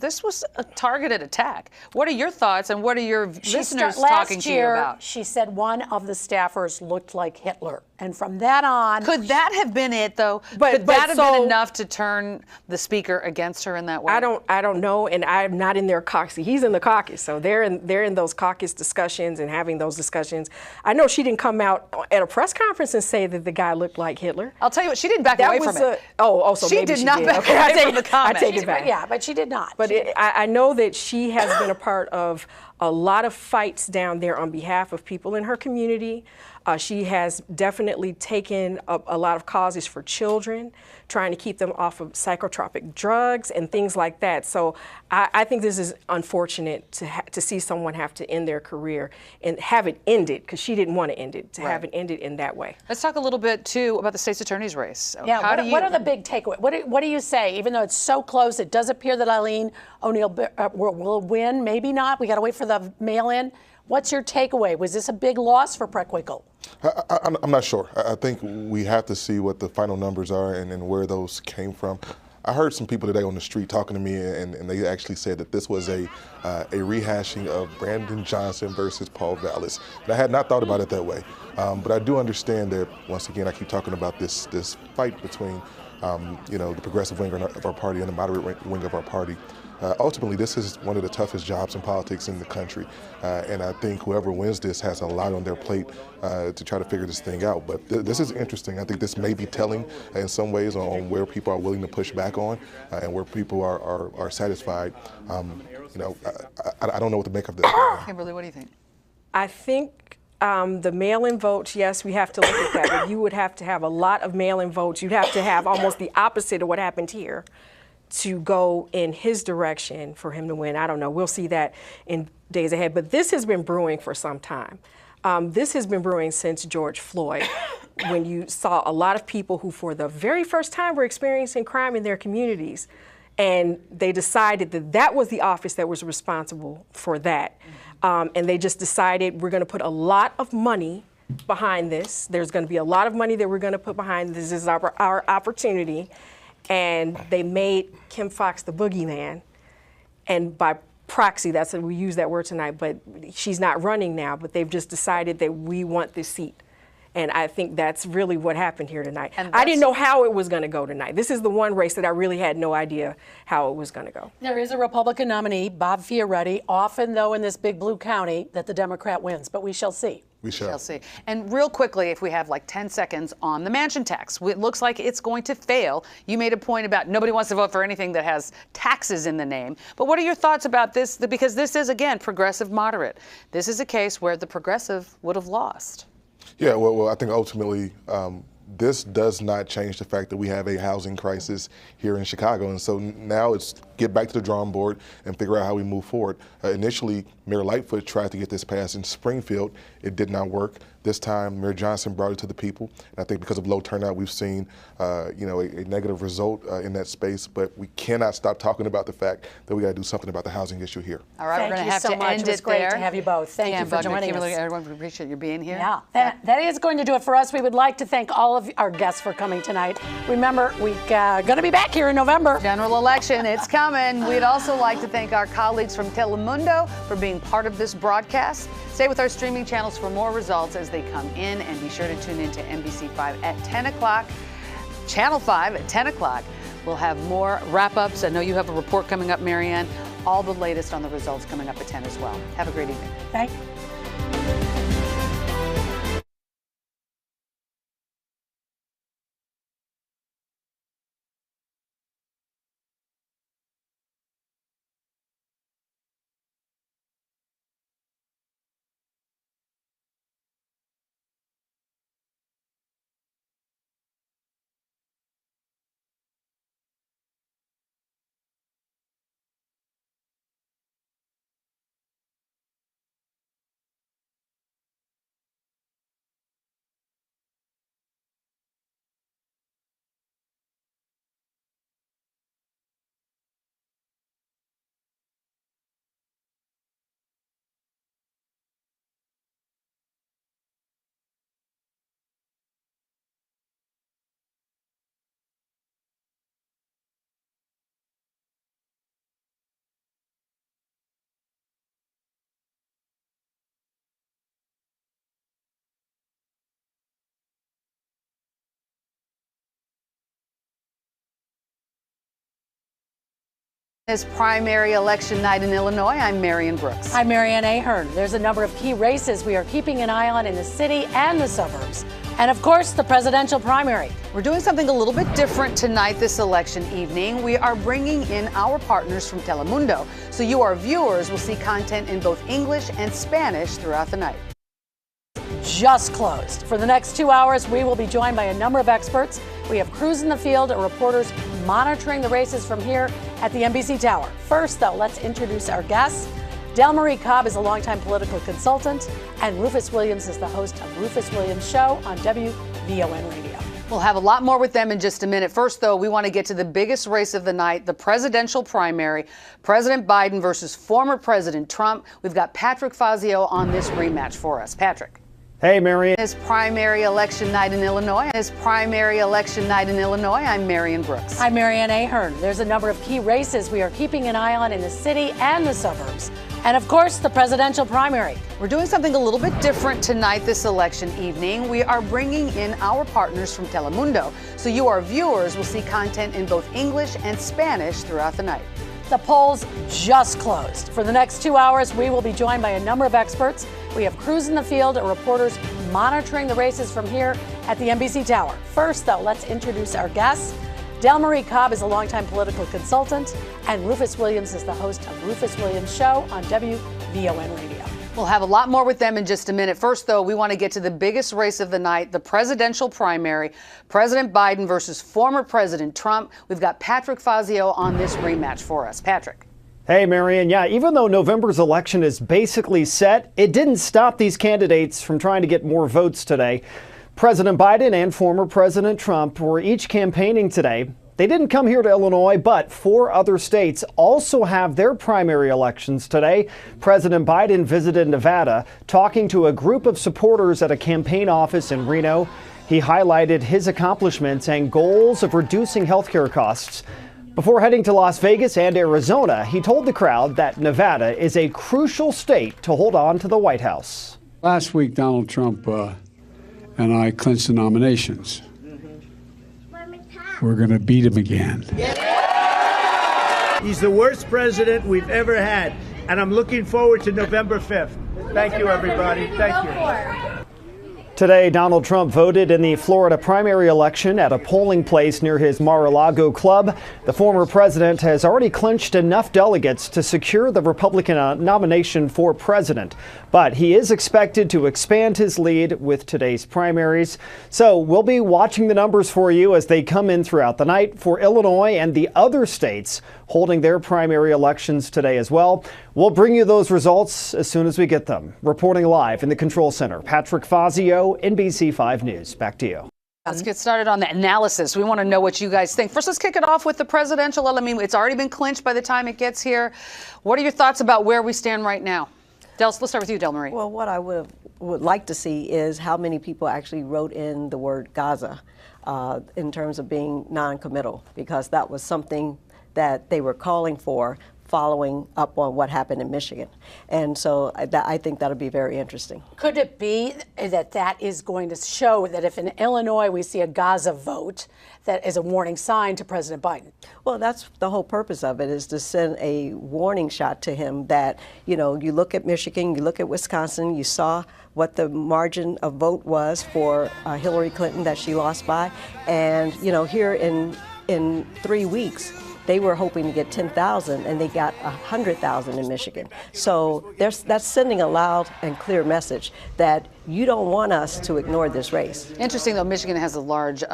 a targeted attack. What are your thoughts, and what are your listeners talking to you about? Last year, she said one of the staffers looked like Hitler. And from that on... Could that have been it, though? Could that have been enough to turn the Speaker against her in that way? I don't know, and I'm not in their caucus. He's in the caucus, so they're in those caucus discussions and having those discussions. I know she didn't come out at a press conference and say that the guy looked like Hitler. I'll tell you what, she didn't back away from it. So maybe she did not back away from the comment. I take it back. Yeah, but she did not. But I know that she has been a part of a lot of fights down there on behalf of people in her community. She has definitely taken up a lot of causes for children, trying to keep them off of psychotropic drugs and things like that. So I think this is unfortunate to see someone have to end their career and have it ended, because she didn't want to end it, have it ended in that way. Let's talk a little bit, too, about the state's attorney's race. Yeah, what are the big takeaways? What do you say? Even though it's so close, it does appear that Eileen O'Neill will win. Maybe not. We got to wait for the mail-in. What's your takeaway? Was this a big loss for Preckwinkle? I'm not sure. I think we have to see what the final numbers are and where those came from. I heard some people today on the street talking to me, and they actually said that this was a rehashing of Brandon Johnson versus Paul Vallis. And I had not thought about it that way. But I do understand that, once again, I keep talking about this fight between the progressive wing of our party and the moderate wing of our party. Ultimately, this is one of the toughest jobs in politics in the country, and I think whoever wins this has a lot on their plate to try to figure this thing out. But this is interesting. I think this may be telling in some ways on where people are willing to push back on and where people are satisfied. I don't know what to make of this. Kimberly, what do you think? I think the mail-in votes, yes, we have to look at that, but you would have to have a lot of mail-in votes. You'd have to have almost the opposite of what happened here to go in his direction for him to win. I don't know. We'll see that in days ahead. But this has been brewing for some time. This has been brewing since George Floyd, when you saw a lot of people who, for the very first time, were experiencing crime in their communities. And they decided that that was the office that was responsible for that. And they just decided, we're going to put a lot of money behind this. There's going to be a lot of money that we're going to put behind this. This is our opportunity. And they made Kim Foxx the boogeyman. And by proxy, we use that word tonight, but she's not running now, but they've just decided that we want this seat. And I think that's really what happened here tonight. I didn't know how it was going to go tonight. This is the one race that I really had no idea how it was going to go. There is a Republican nominee, Bob Fioretti, often, though, in this big blue county, that the Democrat wins, but we shall see. We shall. See. And real quickly, if we have like 10 seconds on the mansion tax, it looks like it's going to fail. You made a point about nobody wants to vote for anything that has taxes in the name. But what are your thoughts about this? Because this is, again, progressive moderate. This is a case where the progressive would have lost. Yeah, well I think ultimately this does not change the fact that we have a housing crisis here in Chicago. And so now it's get back to the drawing board and figure out how we move forward. Initially, Mayor Lightfoot tried to get this passed in Springfield. It did not work. This time, Mayor Johnson brought it to the people. And I think because of low turnout, we've seen a negative result in that space. But we cannot stop talking about the fact that we got to do something about the housing issue here. All right, we're going to have to end it there. It was great to have you both. Thank you for joining us. Everyone, we appreciate you being here. Yeah, that is going to do it for us. We would like to thank all of our guests for coming tonight. Remember, we're going to be back here in November. General election, it's coming. We'd also like to thank our colleagues from Telemundo for being part of this broadcast. Stay with our streaming channels for more results as they come in, and be sure to tune in to NBC5 at 10 o'clock, Channel 5 at 10 o'clock. We'll have more wrap-ups. I know you have a report coming up, Marianne. All the latest on the results coming up at 10 as well. Have a great evening. Thank you. This primary election night in Illinois, I'm Marion Brooks. I'm Marianne Ahern. There's a number of key races we are keeping an eye on in the city and the suburbs. And of course, the presidential primary. We're doing something a little bit different tonight this election evening. We are bringing in our partners from Telemundo, so you, our viewers, will see content in both English and Spanish throughout the night. Just closed. For the next 2 hours, we will be joined by a number of experts. We have crews in the field and reporters monitoring the races from here at the NBC Tower. First, though, let's introduce our guests. Del Marie Cobb is a longtime political consultant, and Rufus Williams is the host of Rufus Williams Show on WVON Radio. We'll have a lot more with them in just a minute. First, though, we want to get to the biggest race of the night, the presidential primary, President Biden versus former President Trump. We've got Patrick Fazio on this rematch for us. Patrick. Hey, Marianne. This primary election night in Illinois. I'm Marion Brooks. I'm Marianne Ahern. There's a number of key races we are keeping an eye on in the city and the suburbs. And of course, the presidential primary. We're doing something a little bit different tonight this election evening. We are bringing in our partners from Telemundo, so you, our viewers, will see content in both English and Spanish throughout the night. The polls just closed. For the next 2 hours, we will be joined by a number of experts. We have crews in the field and reporters monitoring the races from here at the NBC Tower. First, though, let's introduce our guests. Del Marie Cobb is a longtime political consultant, and Rufus Williams is the host of Rufus Williams Show on WVON Radio. We'll have a lot more with them in just a minute. First, though, we want to get to the biggest race of the night, the presidential primary, President Biden versus former President Trump. We've got Patrick Fazio on this rematch for us. Patrick. Hey, Marianne. Yeah, even though November's election is basically set, it didn't stop these candidates from trying to get more votes today. President Biden and former President Trump were each campaigning today. They didn't come here to Illinois, but 4 other states also have their primary elections today. President Biden visited Nevada, talking to a group of supporters at a campaign office in Reno. He highlighted his accomplishments and goals of reducing healthcare costs. Before heading to Las Vegas and Arizona, he told the crowd that Nevada is a crucial state to hold on to the White House. Last week, Donald Trump and I clinched the nominations. We're going to beat him again. He's the worst president we've ever had, and I'm looking forward to November 5th. Thank you, everybody. Thank you. Today, Donald Trump voted in the Florida primary election at a polling place near his Mar-a-Lago club. The former president has already clinched enough delegates to secure the Republican nomination for president. But he is expected to expand his lead with today's primaries. So we'll be watching the numbers for you as they come in throughout the night for Illinois and the other states holding their primary elections today as well. We'll bring you those results as soon as we get them. Reporting live in the control center, Patrick Fazio, NBC 5 News. Back to you. Let's get started on the analysis. We want to know what you guys think. First, let's kick it off with the presidential. I mean, it's already been clinched by the time it gets here. What are your thoughts about where we stand right now? Let's start with you, Del Marie. Well, what I would like to see is how many people actually wrote in the word Gaza in terms of being non-committal, because that was something that they were calling for following up on what happened in Michigan. And so I think that'll be very interesting. Could it be that that is going to show that if in Illinois we see a Gaza vote, that is a warning sign to President Biden? Well, that's the whole purpose of it, is to send a warning shot to him that, you know, you look at Michigan, you look at Wisconsin, you saw what the margin of vote was for Hillary Clinton that she lost by. And, you know, here in 3 weeks, they were hoping to get 10,000, and they got 100,000 in Michigan. So that's sending a loud and clear message that you don't want us to ignore this race. Interesting, though, Michigan has a large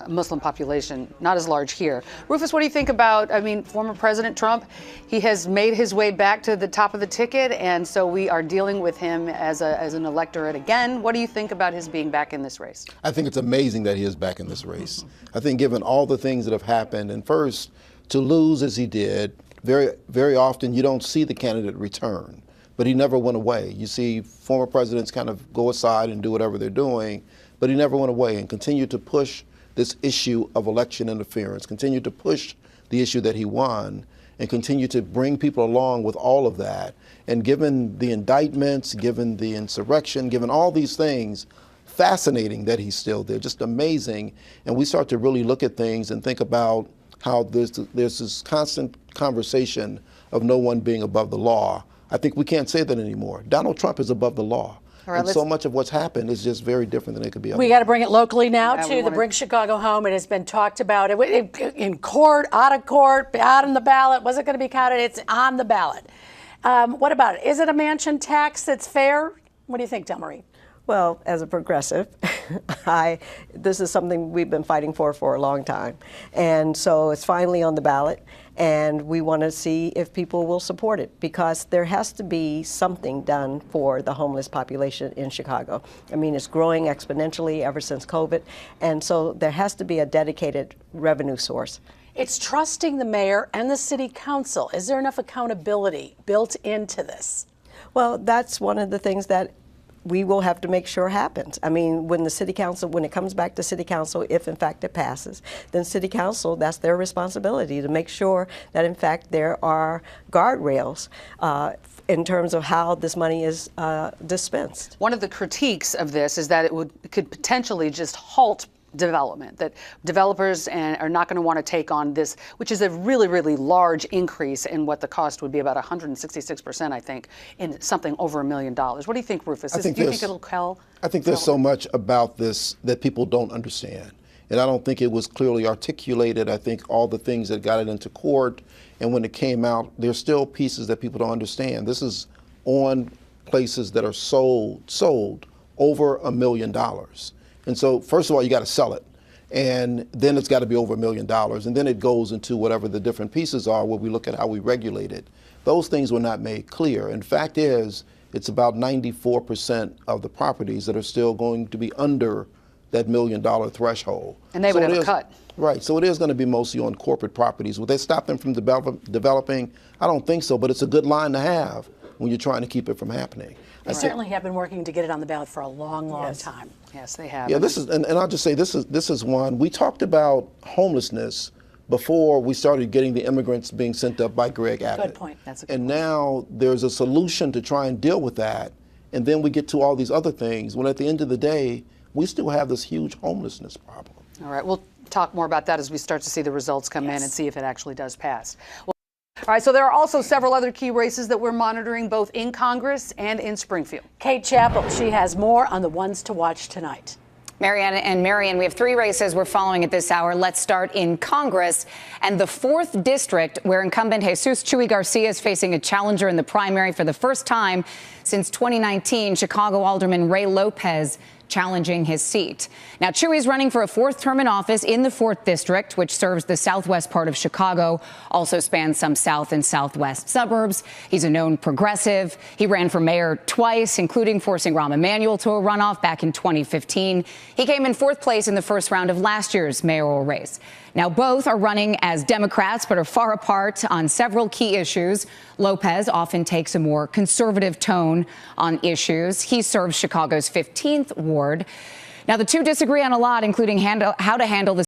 Muslim population, not as large here. Rufus, what do you think about, I mean, former President Trump? He has made his way back to the top of the ticket, and so we are dealing with him as an electorate again. What do you think about his being back in this race? I think it's amazing that he is back in this race. I think given all the things that have happened, and first, to lose as he did, very, very often you don't see the candidate return, but he never went away. You see former presidents kind of go aside and do whatever they're doing, but he never went away and continued to push this issue of election interference, continued to push the issue that he won, and continued to bring people along with all of that. And given the indictments, given the insurrection, given all these things, fascinating that he's still there, just amazing. And we start to really look at things and think about how there's this constant conversation of no one being above the law. I think we can't say that anymore. Donald Trump is above the law. Right, and so much of what's happened is just very different than it could be. We got to bring it locally now to the Bring Chicago Home. It has been talked about in court, out of court, out on the ballot. Was it going to be counted? It's on the ballot. What about it? Is it a mansion tax that's fair? What do you think, Del Marie? Well, as a progressive, this is something we've been fighting for a long time. And so it's finally on the ballot, and we want to see if people will support it, because there has to be something done for the homeless population in Chicago. I mean, it's growing exponentially ever since COVID, and so there has to be a dedicated revenue source. It's trusting the mayor and the city council. Is there enough accountability built into this? Well, that's one of the things that we will have to make sure happens. I mean, when the city council, when it comes back to city council, if in fact it passes, then city council, that's their responsibility to make sure that in fact there are guardrails in terms of how this money is dispensed. One of the critiques of this is that it could potentially just halt development, that developers are not going to want to take on this, which is a really, really large increase in what the cost would be, about 166%, I think, in something over $1 million. What do you think, Rufus? Do you think it'll help? I think there's so much about this that people don't understand. And I don't think it was clearly articulated. I think all the things that got it into court, and when it came out, there's still pieces that people don't understand. This is on places that are sold over $1 million. And so, first of all, you got to sell it. And then it's got to be over $1 million. And then it goes into whatever the different pieces are where we look at how we regulate it. Those things were not made clear. And fact is, it's about 94% of the properties that are still going to be under that $1 million threshold. And they would have a cut. Right. So it is going to be mostly on corporate properties. Would they stop them from developing? I don't think so, but it's a good line to have when you're trying to keep it from happening. They certainly have been working to get it on the ballot for a long, long time. Yes, they have. Yeah, this is, and I'll just say this is one. We talked about homelessness before we started getting the immigrants being sent up by Greg Abbott. Good point. That's a good point. Now there's a solution to try and deal with that, and then we get to all these other things, when at the end of the day, we still have this huge homelessness problem. All right, we'll talk more about that as we start to see the results come in and see if it actually does pass. Well, All right, so there are also several other key races that we're monitoring both in Congress and in Springfield. Kate Chappell, she has more on the ones to watch tonight. Marianne and Marion, we have three races we're following at this hour. Let's start in Congress and the 4th district, where incumbent Jesus Chuy Garcia is facing a challenger in the primary for the first time since 2019. Chicago Alderman Ray Lopez challenging his seat. Now, Chuy is running for a 4th term in office in the 4th district, which serves the southwest part of Chicago, also spans some south and southwest suburbs. He's a known progressive. He ran for mayor twice, including forcing Rahm Emanuel to a runoff back in 2015. He came in 4th place in the first round of last year's mayoral race. Now, both are running as Democrats, but are far apart on several key issues. Lopez often takes a more conservative tone on issues. He serves Chicago's 15th ward. Now, the two disagree on a lot, including how to handle the